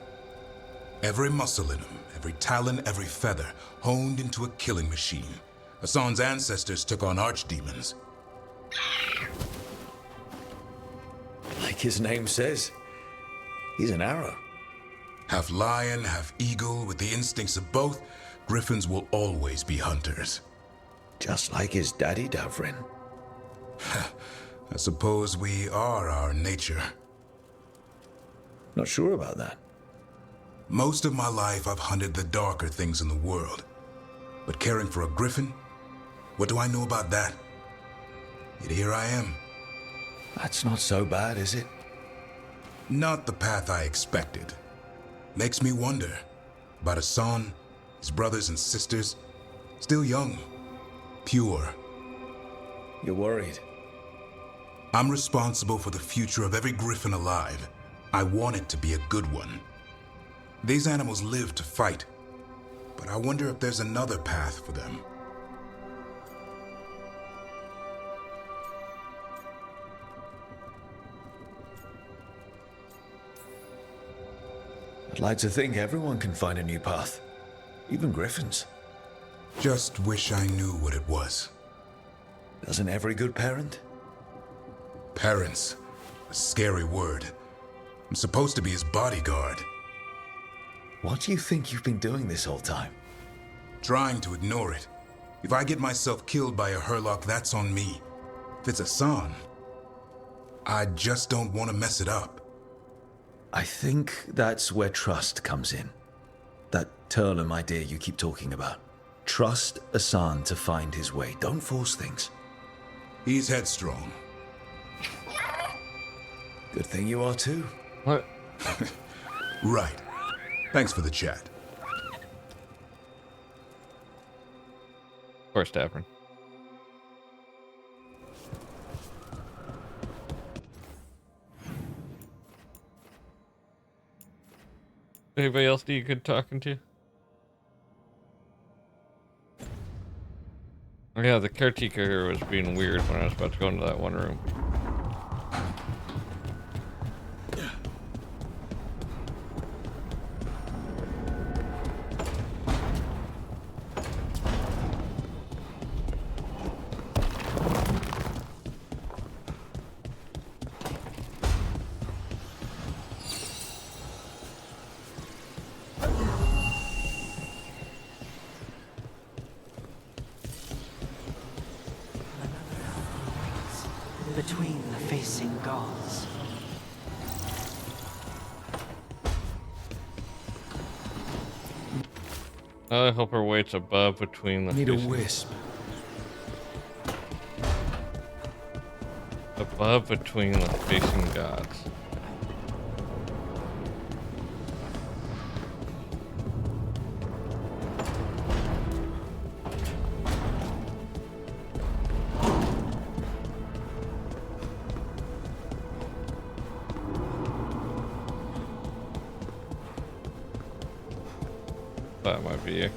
Every muscle in him, every talon, every feather, honed into a killing machine. Hassan's ancestors took on archdemons. Like his name says, he's an arrow. Half lion, half eagle, with the instincts of both, griffins will always be hunters. Just like his daddy, Davrin. I suppose we are our nature. Not sure about that. Most of my life I've hunted the darker things in the world. But caring for a griffin? What do I know about that? Yet here I am. That's not so bad, is it? Not the path I expected. Makes me wonder about Hassan, his brothers and sisters, still young, pure. You're worried? I'm responsible for the future of every griffin alive. I want it to be a good one. These animals live to fight, but I wonder if there's another path for them. I'd like to think everyone can find a new path. Even griffins. Just wish I knew what it was. Doesn't every good parent? Parents. A scary word. I'm supposed to be his bodyguard. What do you think you've been doing this whole time? Trying to ignore it. If I get myself killed by a Hurlock, that's on me. If it's Hassan, I just don't want to mess it up. I think that's where trust comes in. That Turlum idea you keep talking about. Trust Hassan to find his way. Don't force things. He's headstrong. Good thing you are too. What? Right. Thanks for the chat. Of course, Davern. Anybody else you good talking to? Yeah, the caretaker was being weird when I was about to go into that one room. Between the facing gods. I hope her weight's above between the. Need a wisp. Above between the facing gods. That might be it.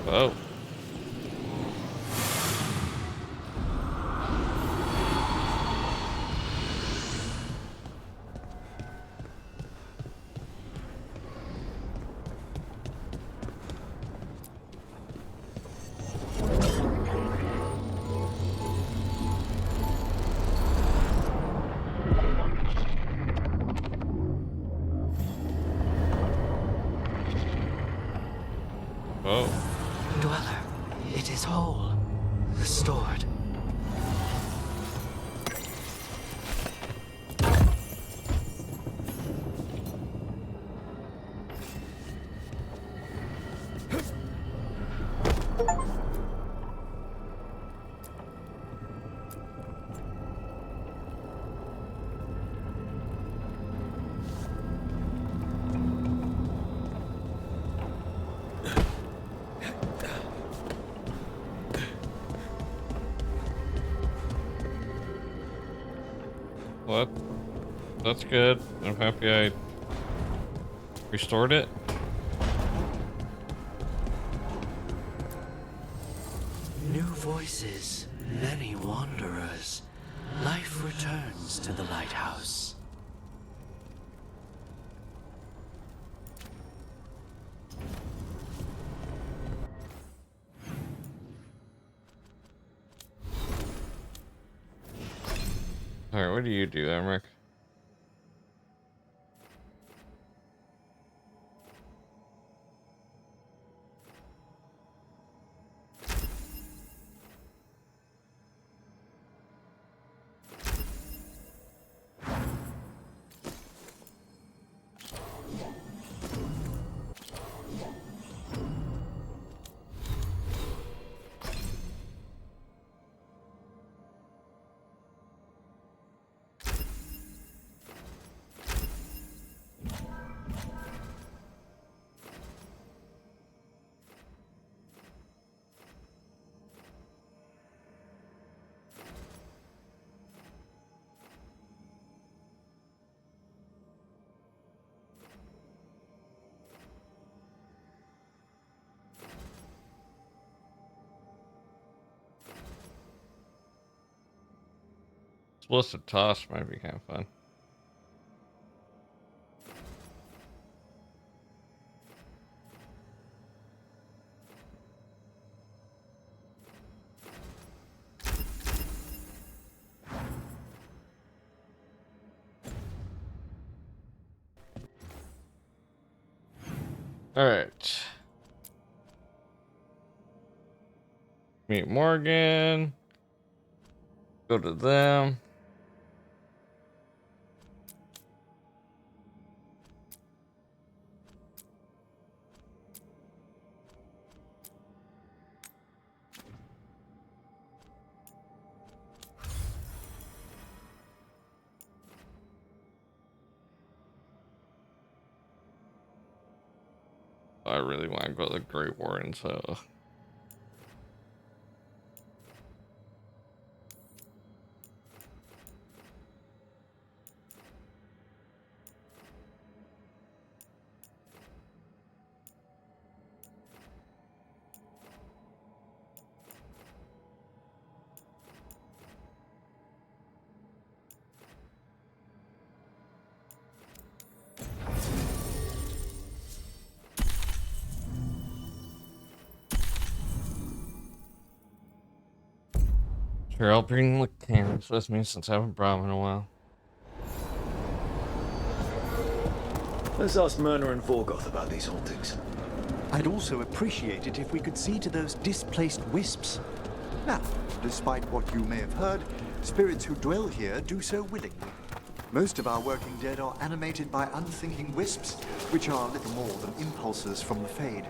Oh. Oh. Dweller, it is whole, restored. What? That's good. I'm happy I restored it. New voices, many wanderers. Life returns to the lighthouse. Alright, what do you do, Emmerich? Explosive toss might be kind of fun. All right. Meet Morgan. Go to them. I really want to go to the Great Warden, so. Sure, I'll bring the cannons with me since I haven't brought them in a while. Let's ask Myrna and Vorgoth about these hauntings. I'd also appreciate it if we could see to those displaced wisps. Now, despite what you may have heard, spirits who dwell here do so willingly. Most of our working dead are animated by unthinking wisps, which are little more than impulses from the Fade.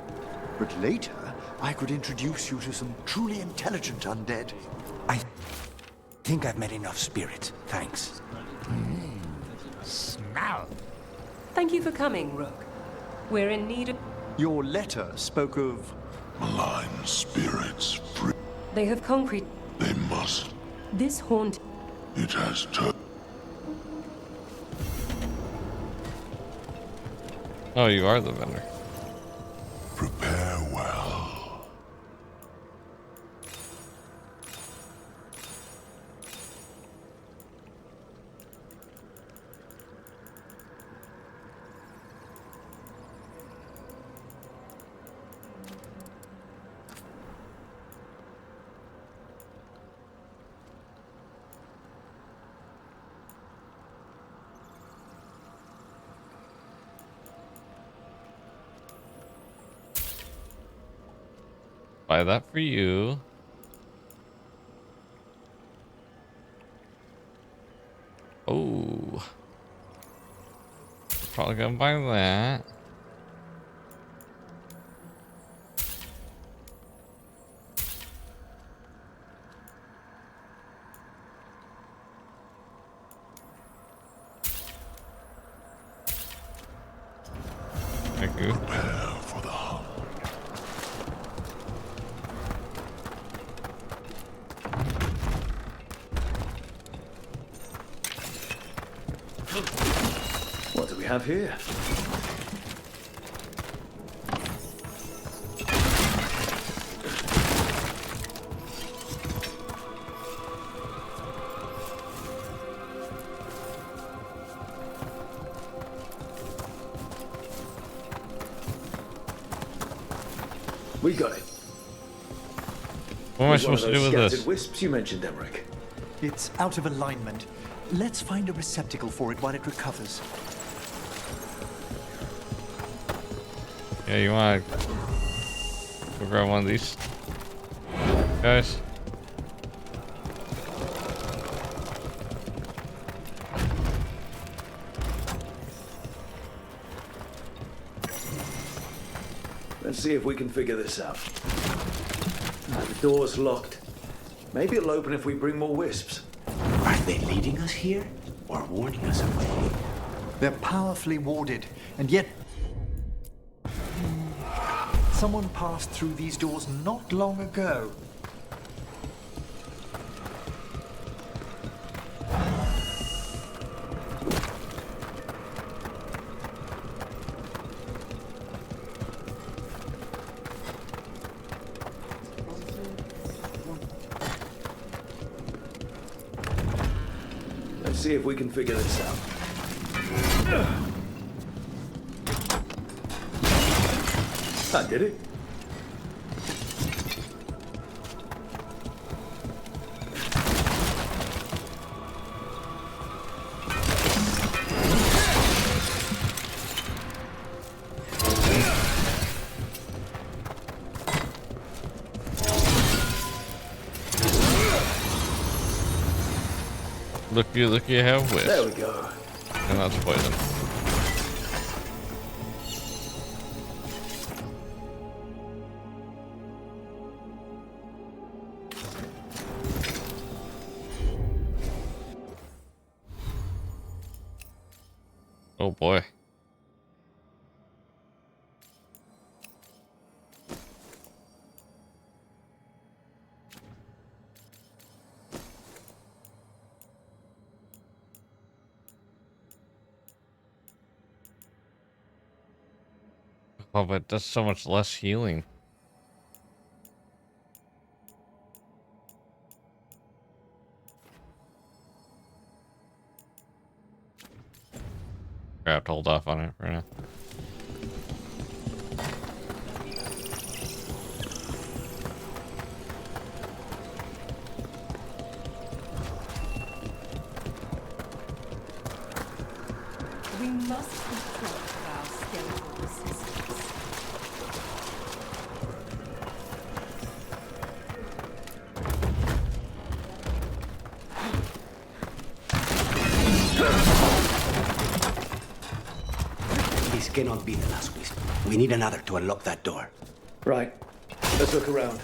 But later, I could introduce you to some truly intelligent undead. I think I've met enough spirits. Thanks. Smell. Thank you for coming, Rook. We're in need of... Your letter spoke of... malign spirits. They have concrete... They must. This haunt... It has turned. Oh, you are the vendor. Prepare well. Buy that for you. Oh. Probably gonna buy that. Thank you. Prepare for the hunt. What do we have here? We got it. What am I supposed to do with this? Wisps you mentioned, Emmerich. It's out of alignment. Let's find a receptacle for it while it recovers. Yeah, you want to go grab one of these guys? Let's see if we can figure this out. The door's locked. Maybe it'll open if we bring more wisps. Are they leading us here or warning us away? They're powerfully warded, and yet... someone passed through these doors not long ago. Let's see if we can figure this out. I did it. Looky, have whisk. There we go. And that's poison. Oh boy. Oh, but that's so much less healing. I have to hold off on it right now. We must be sure of our skeletal resistance. This cannot be the last wisp. We need another to unlock that door. Right. Let's look around.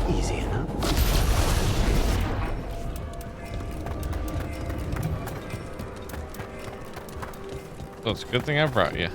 Easy enough. So it's a good thing I brought you.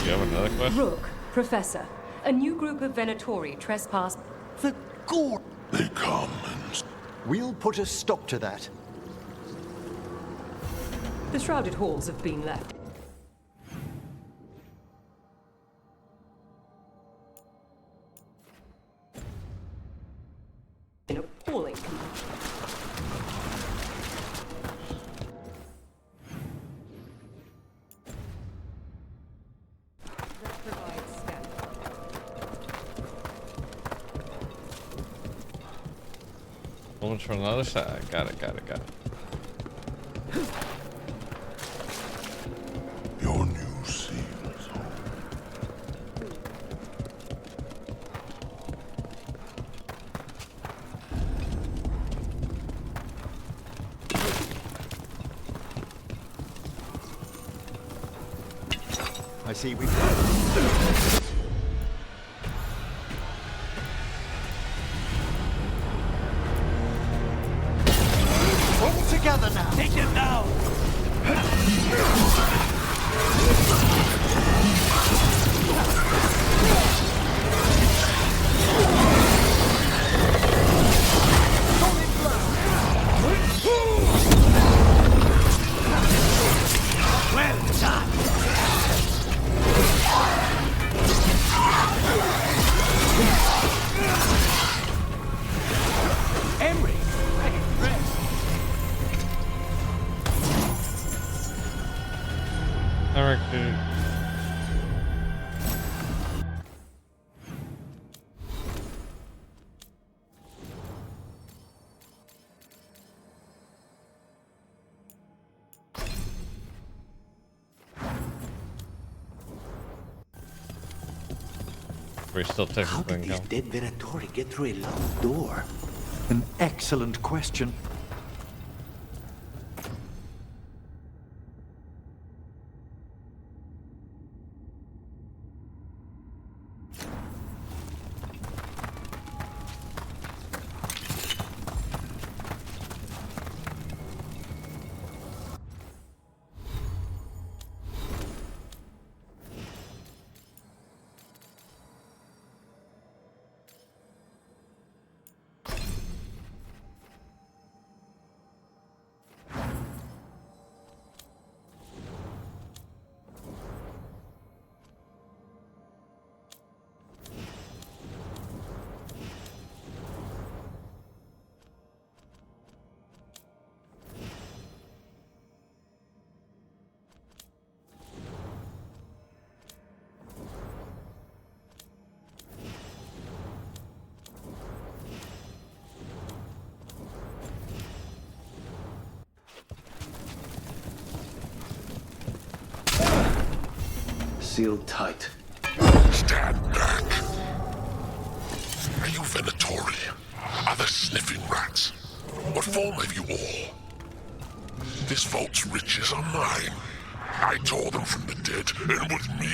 You have another question? Rook, Professor, a new group of Venatori trespass. The gore. They come and... We'll put a stop to that. The shrouded halls have been left. In appalling condition. That provides stamina. Bullets from the other side. Got it. Your new seals. I see we've got... All together now! Take them down! Well done! Emery! Eric, dude. we still How technically did these come. dead Venatori get through a locked door? An excellent question. Sealed tight. Stand back. Are you Venatori? Are there sniffing rats? What form have you all? This vault's riches are mine. I tore them from the dead, and with me,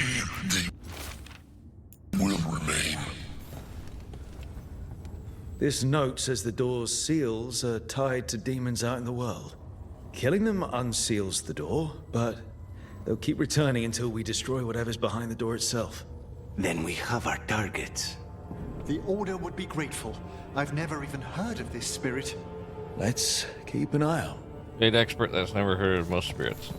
they will remain. This note says the door's seals are tied to demons out in the world. Killing them unseals the door, but they'll keep returning until we destroy whatever's behind the door itself. Then we have our targets. The Order would be grateful. I've never even heard of this spirit. Let's keep an eye out. Fate expert that's never heard of most spirits.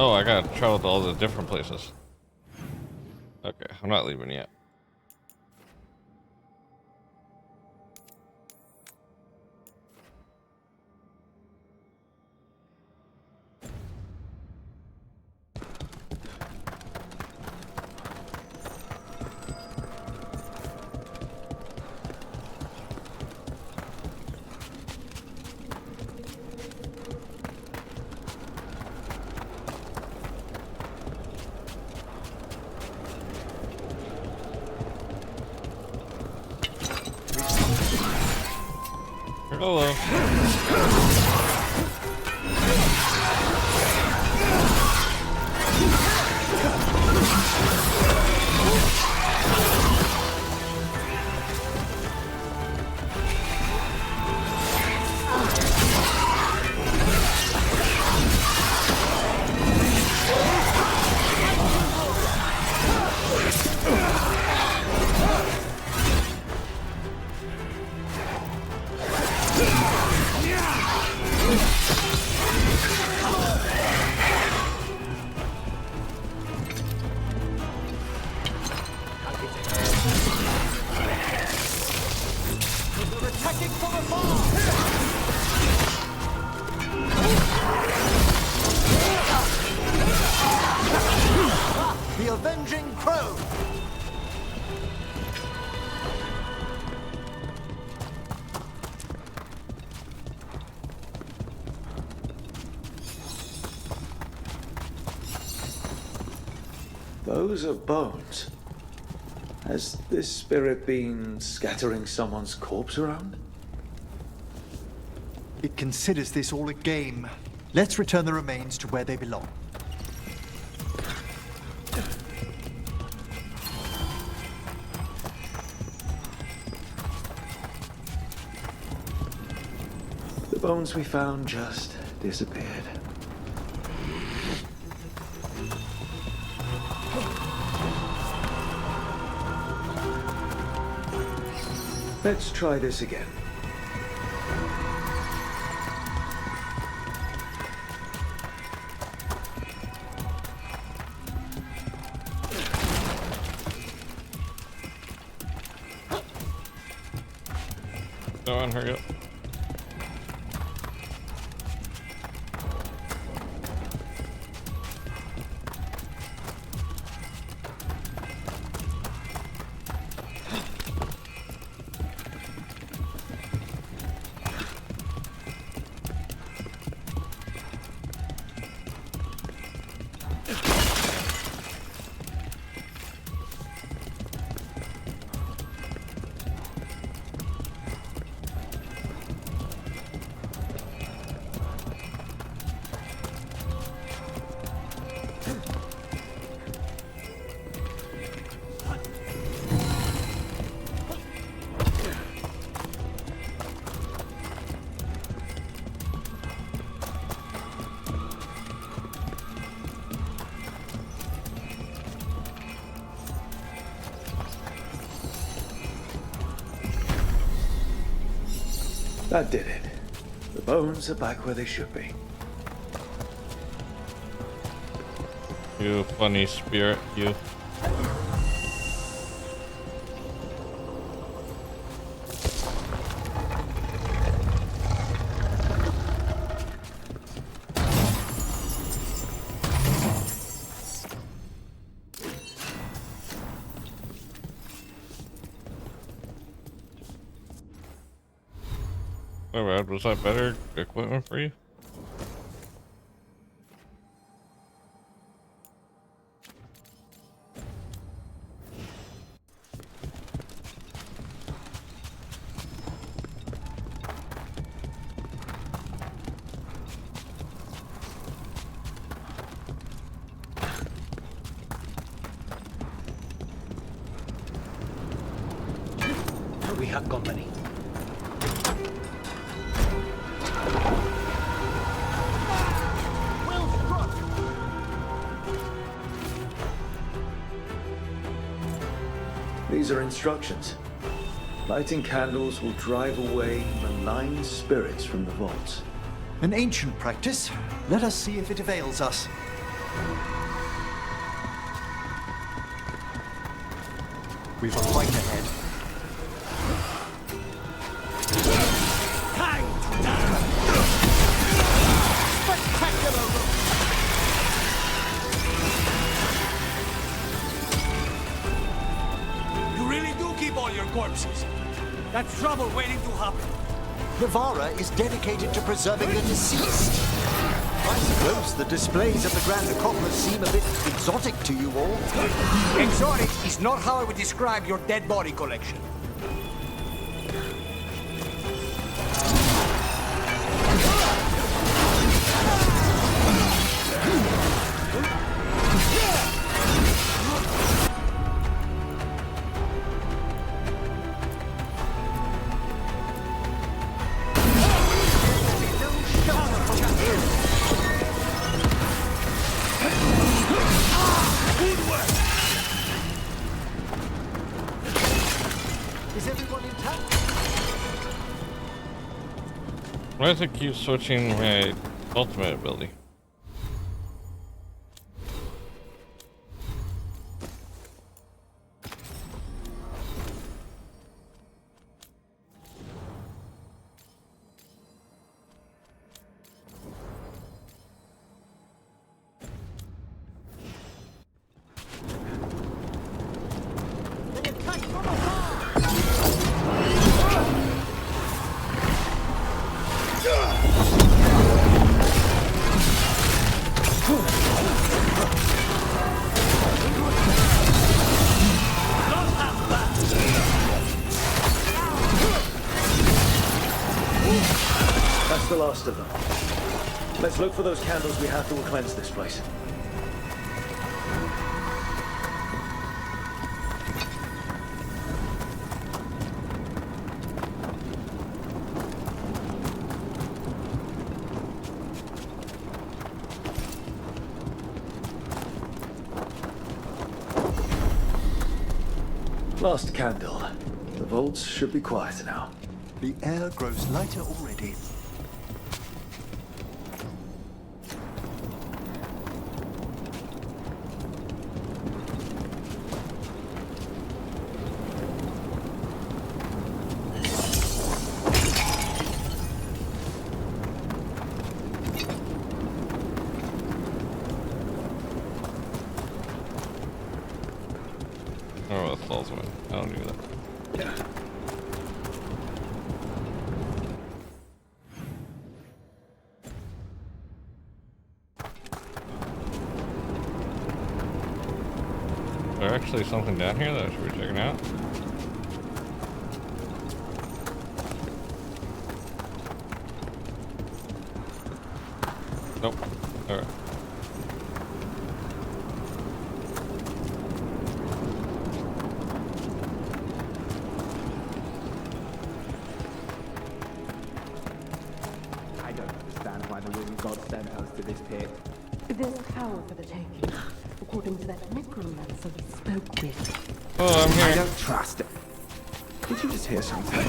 Oh, I gotta travel to all the different places. Okay, I'm not leaving yet. Hello. The Avenging Crow! Those are bones. Has this spirit been scattering someone's corpse around? It considers this all a game. Let's return the remains to where they belong. The bones we found just disappeared. Let's try this again. on, hurry up. That did it. The bones are back where they should be. You funny spirit, you. Alright, was that better equipment for you? We have company. These are instructions. Lighting candles will drive away malign spirits from the vaults. An ancient practice. Let us see if it avails us. We've a fight ahead. Corpses. That's trouble waiting to happen. Navarra is dedicated to preserving the deceased. I suppose the displays of the Grand Acropolis seem a bit exotic to you all. Exotic is not how I would describe your dead body collection. Why does it keep switching my ultimate ability? That's the last of them. Let's look for those candles we have that will cleanse this place. Last candle. The vaults should be quiet now. The air grows lighter already. also in. I don't do that. Is there actually something down here that I should be checking out? Nope. Alright. I don't understand why the wind god sent us to this pit. There's power for the taking, according to that necromancer we spoke with. Oh, I'm here. I don't trust it. Did you just hear something?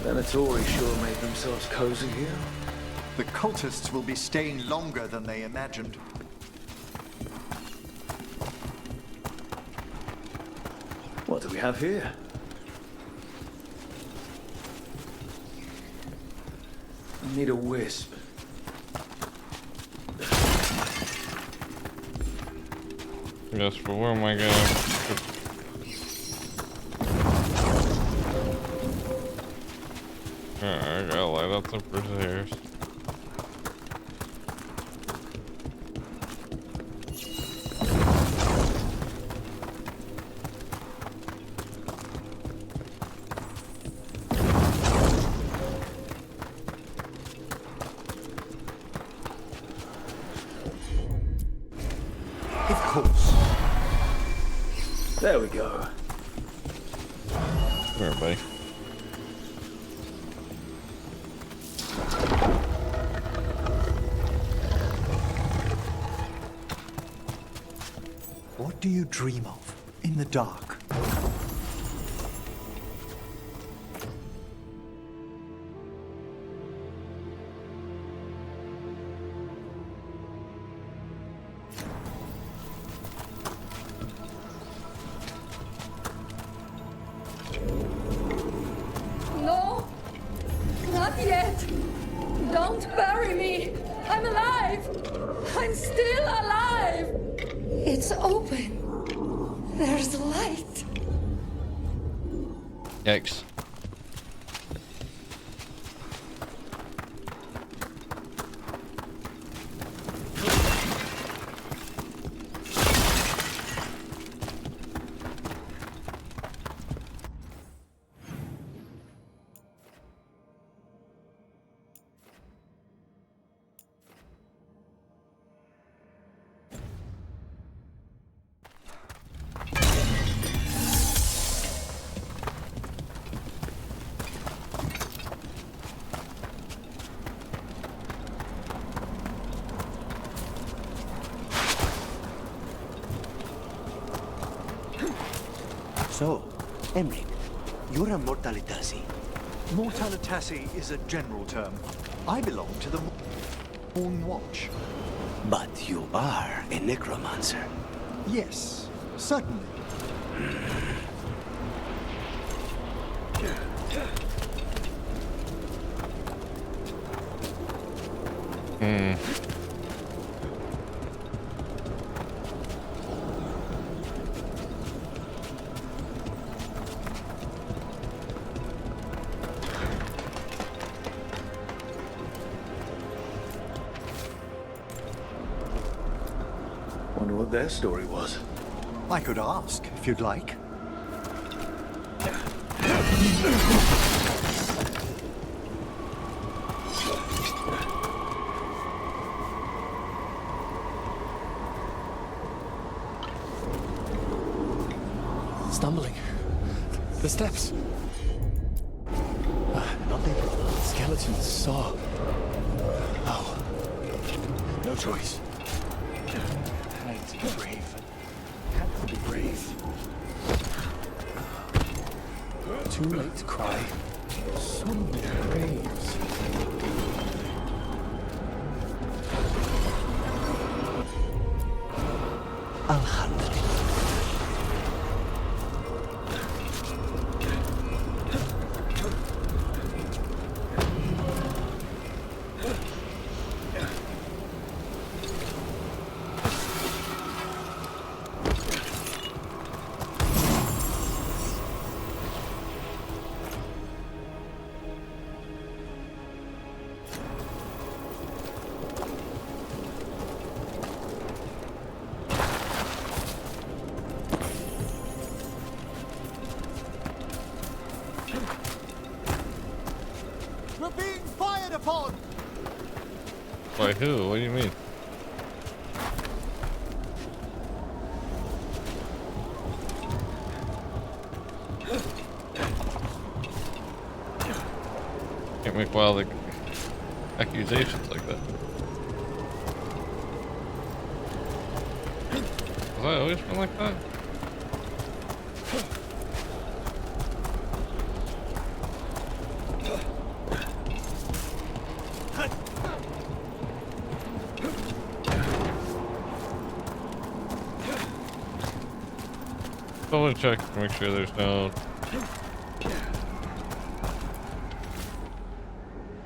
Venatori sure made themselves cozy here. The cultists will be staying longer than they imagined. What do we have here? I need a wisp. Yes, but where am I going? Alright, I gotta light up the braziers. Of course. There we go. Come here, buddy. What do you dream of in the dark? No, not yet. Don't bury me. I'm alive. I'm still alive. It's open. There's light. Yikes. So, Emric, you're a Mortalitasi. Mortalitasi is a general term. I belong to the Moon Watch. But you are a necromancer. Yes, certainly. Wonder what their story was. I could ask, if you'd like. Stumbling. The steps. Nothing. Skeletons saw. Oh. No choice. I had to be brave. Had to be brave. Too late to cry. So many graves. Alhamdulillah. We're being fired upon! By who? What do you mean? Can't make wild accusations like that. Have I always been like that? Double check to make sure there's no.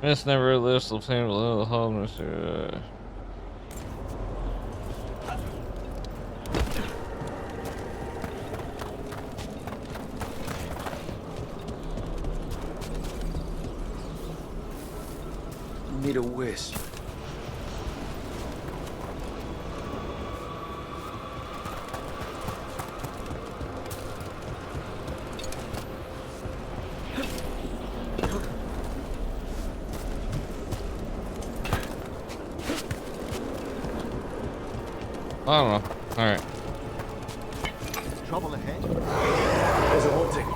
Miss never lists the plane below the hull, Mr. Need a wisp. I don't know. Alright. Trouble ahead? There's a haunting.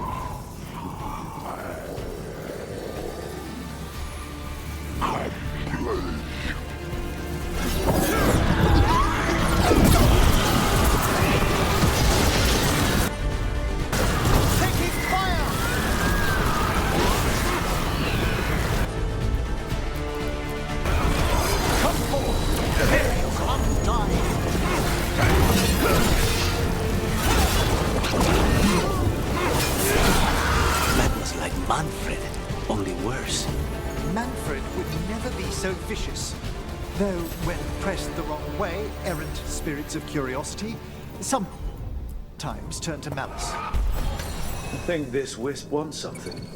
Taking fire! Come forth! There you come, die! That was like Manfred, only worse. Manfred would never be so vicious. Though, when pressed the wrong way, errant spirits of curiosity sometimes turn to malice. I think this wisp wants something.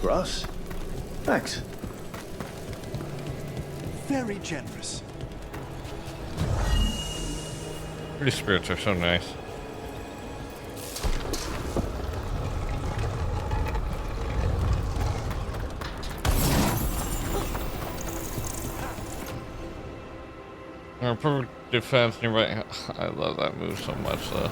Grass? Thanks. Very generous. Pretty spirits are so nice. Perfect defense nearby. I love that move so much though.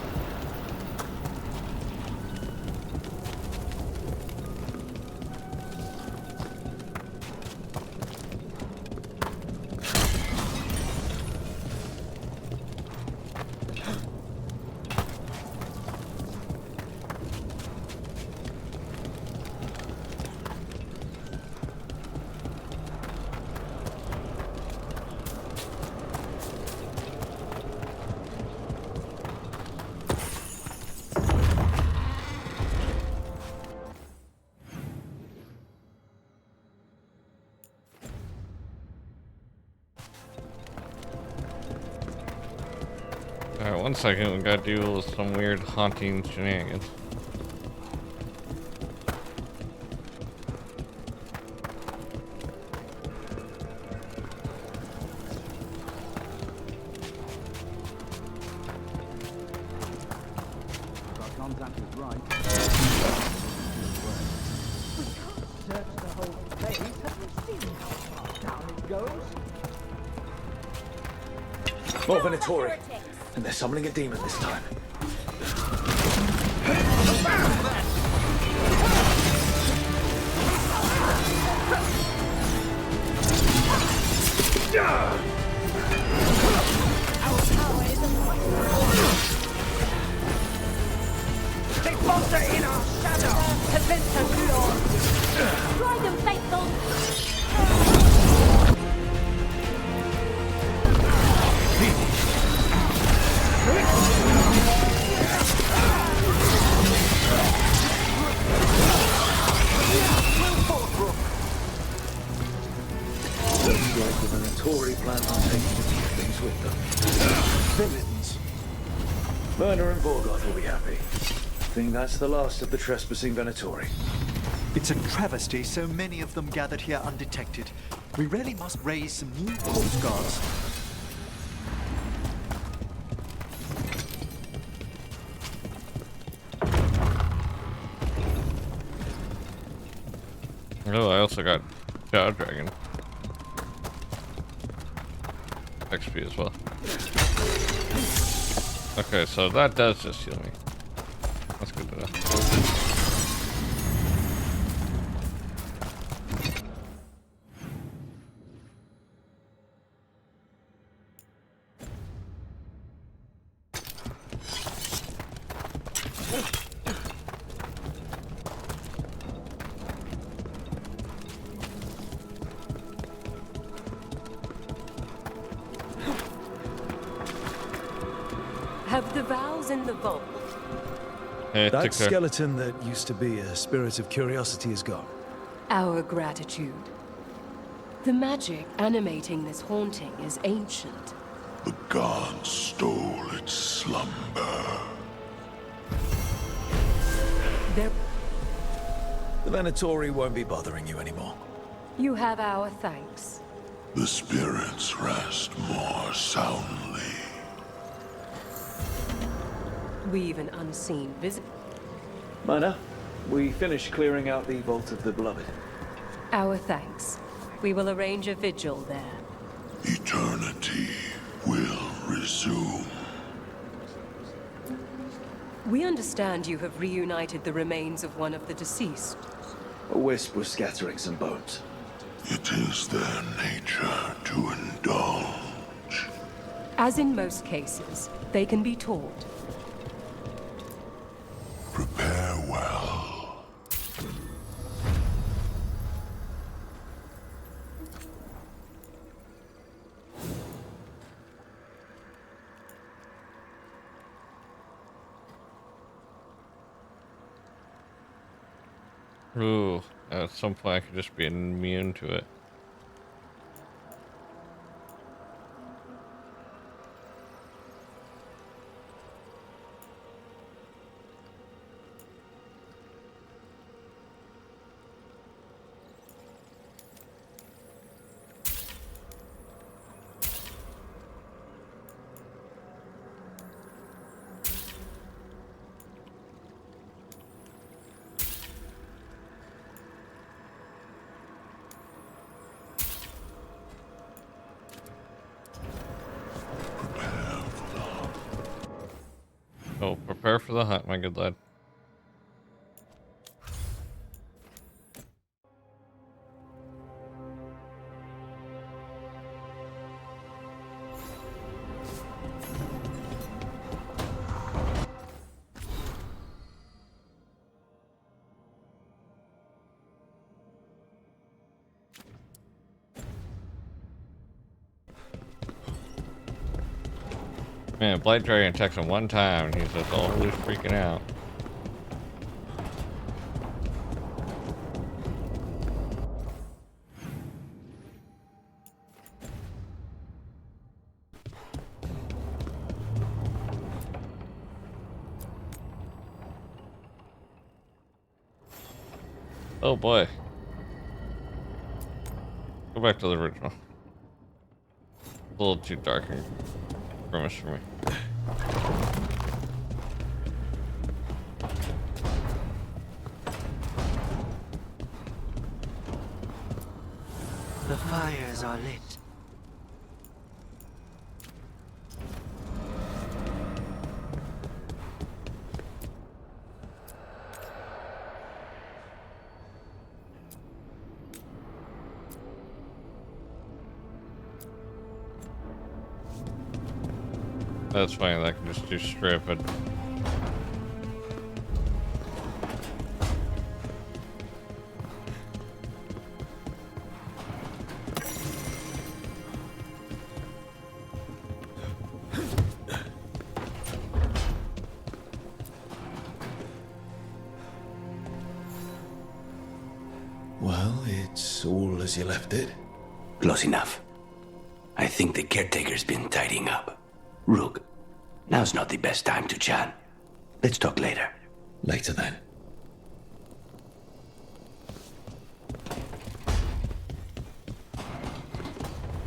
1 second, we gotta deal with some weird haunting shenanigans. Our contact is right. We can't search the whole place. Have you seen how far down it goes? More Venatori. And they're summoning a demon this time. They bolster in our shadow! Convince her, Lord! Try them, faithful! Looks like the Venatori plan on taking a few things with them. Villains. Myrna and Vorgoth will be happy. Think that's the last of the trespassing Venatori. It's a travesty so many of them gathered here undetected. We really must raise some new corpse guards. Oh, I also got Shadow Dragon XP as well. Okay, so that does just heal me. That's good to know. Have the vows in the vault. Hey, That skeleton that used to be a spirit of curiosity is gone. Our gratitude. The magic animating this haunting is ancient. The gods stole its slumber. There, The Venatori won't be bothering you anymore. you have our thanks. The spirits rest more soundly. We've an unseen visitor. Myrna, we finished clearing out the Vault of the Beloved. Our thanks. We will arrange a vigil there. Eternity will resume. We understand you have reunited the remains of one of the deceased. A wisp was scattering some bones. It is their nature to indulge. As in most cases, they can be taught. Prepare well. Ooh, at some point I could just be immune to it. Oh, prepare for the hunt, my good lad. Man, Blight Dragon attacks him one time and he's just always freaking out. Oh boy. Go back to the original. A little too dark and grimace for me. The fires are lit. That's fine, I can just do strip it. Well, it's all as you left it. Close enough. I think the caretaker's been tidying up. Rook, now's not the best time to chat. Let's talk later. Later then.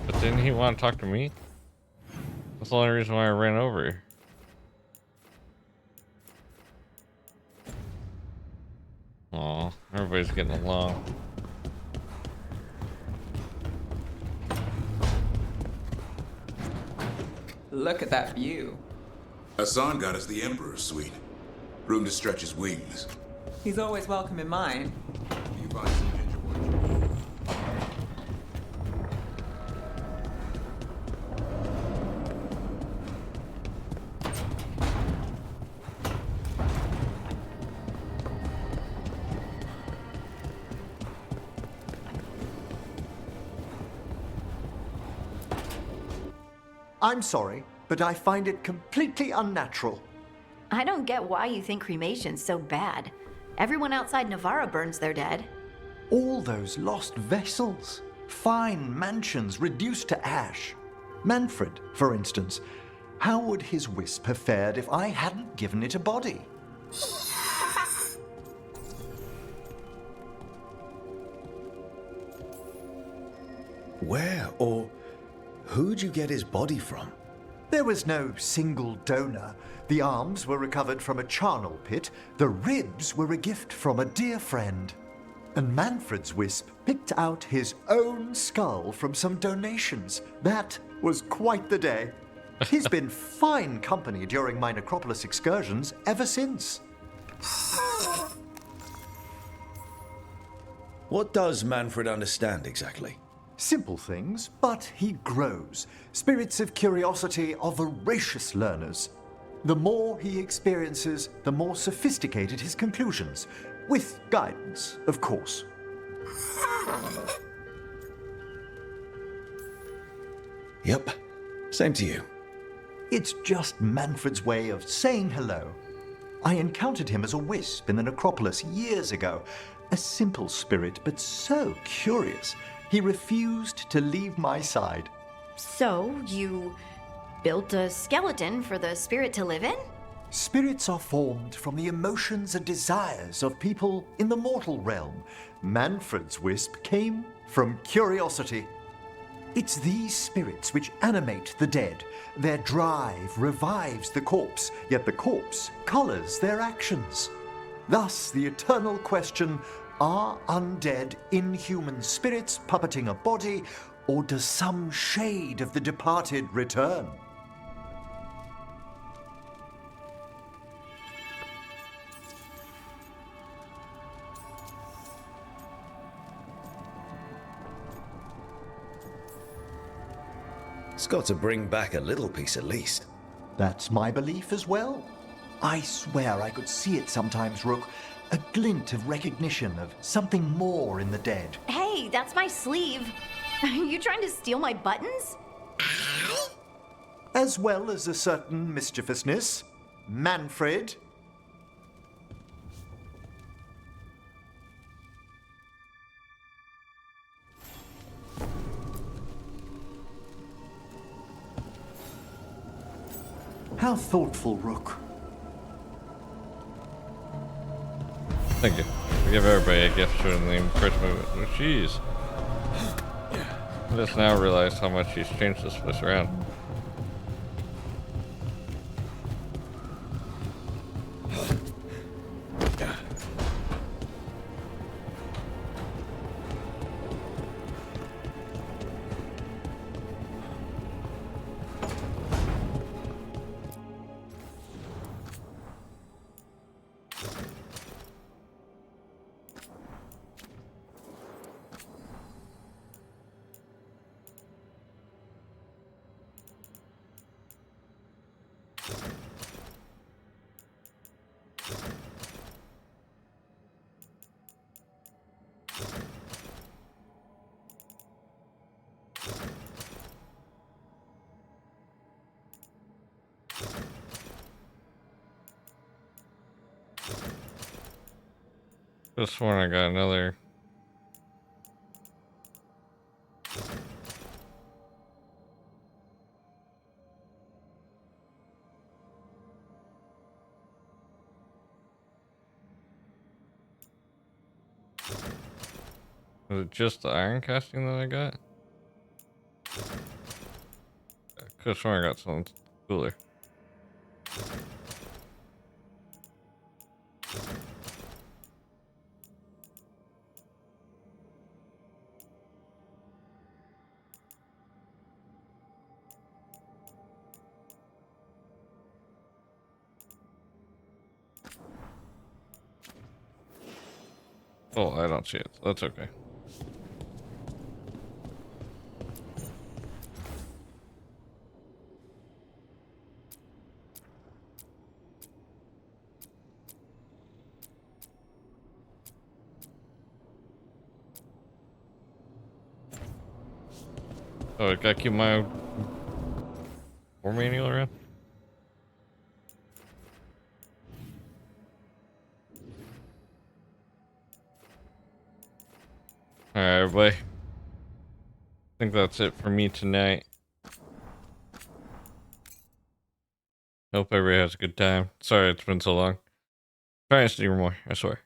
But didn't he want to talk to me? That's the only reason why I ran over here. Aw, everybody's getting along. Look at that view. Hassan got us the Emperor's suite. Room to stretch his wings. He's always welcome in mine. You find some gingerbread. I'm sorry, but I find it completely unnatural. I don't get why you think cremation's so bad. Everyone outside Navarra burns their dead. All those lost vessels, fine mansions reduced to ash. Manfred, for instance. How would his wisp have fared if I hadn't given it a body? Where or who'd you get his body from? There was no single donor. The arms were recovered from a charnel pit. The ribs were a gift from a dear friend. And Manfred's wisp picked out his own skull from some donations. That was quite the day. He's been fine company during my necropolis excursions ever since. What does Manfred understand exactly? Simple things, but he grows. Spirits of curiosity are voracious learners. The more he experiences, the more sophisticated his conclusions. With guidance, of course. Yep, same to you. It's just Manfred's way of saying hello. I encountered him as a wisp in the necropolis years ago. A simple spirit, but so curious. He refused to leave my side. So, you built a skeleton for the spirit to live in? Spirits are formed from the emotions and desires of people in the mortal realm. Manfred's wisp came from curiosity. It's these spirits which animate the dead. Their drive revives the corpse, yet the corpse colors their actions. Thus, the eternal question, are undead, inhuman spirits puppeting a body, or does some shade of the departed return? It's got to bring back a little piece at least. That's my belief as well. I swear I could see it sometimes, Rook. A glint of recognition of something more in the dead. Hey, that's my sleeve. Are you trying to steal my buttons? As well as a certain mischievousness. Manfred. How thoughtful, Rook. Thank you. We give everybody a gift for the name Christmas. Oh, jeez. I just now realized how much he's changed this place around. This one I got another. Was it just the iron casting that I got? I could have sworn I got something cooler. Oh, I don't see it. That's okay. Oh, I gotta keep my war manual around. Alright, everybody. I think that's it for me tonight. Hope everybody has a good time. Sorry it's been so long. Try and see more, I swear.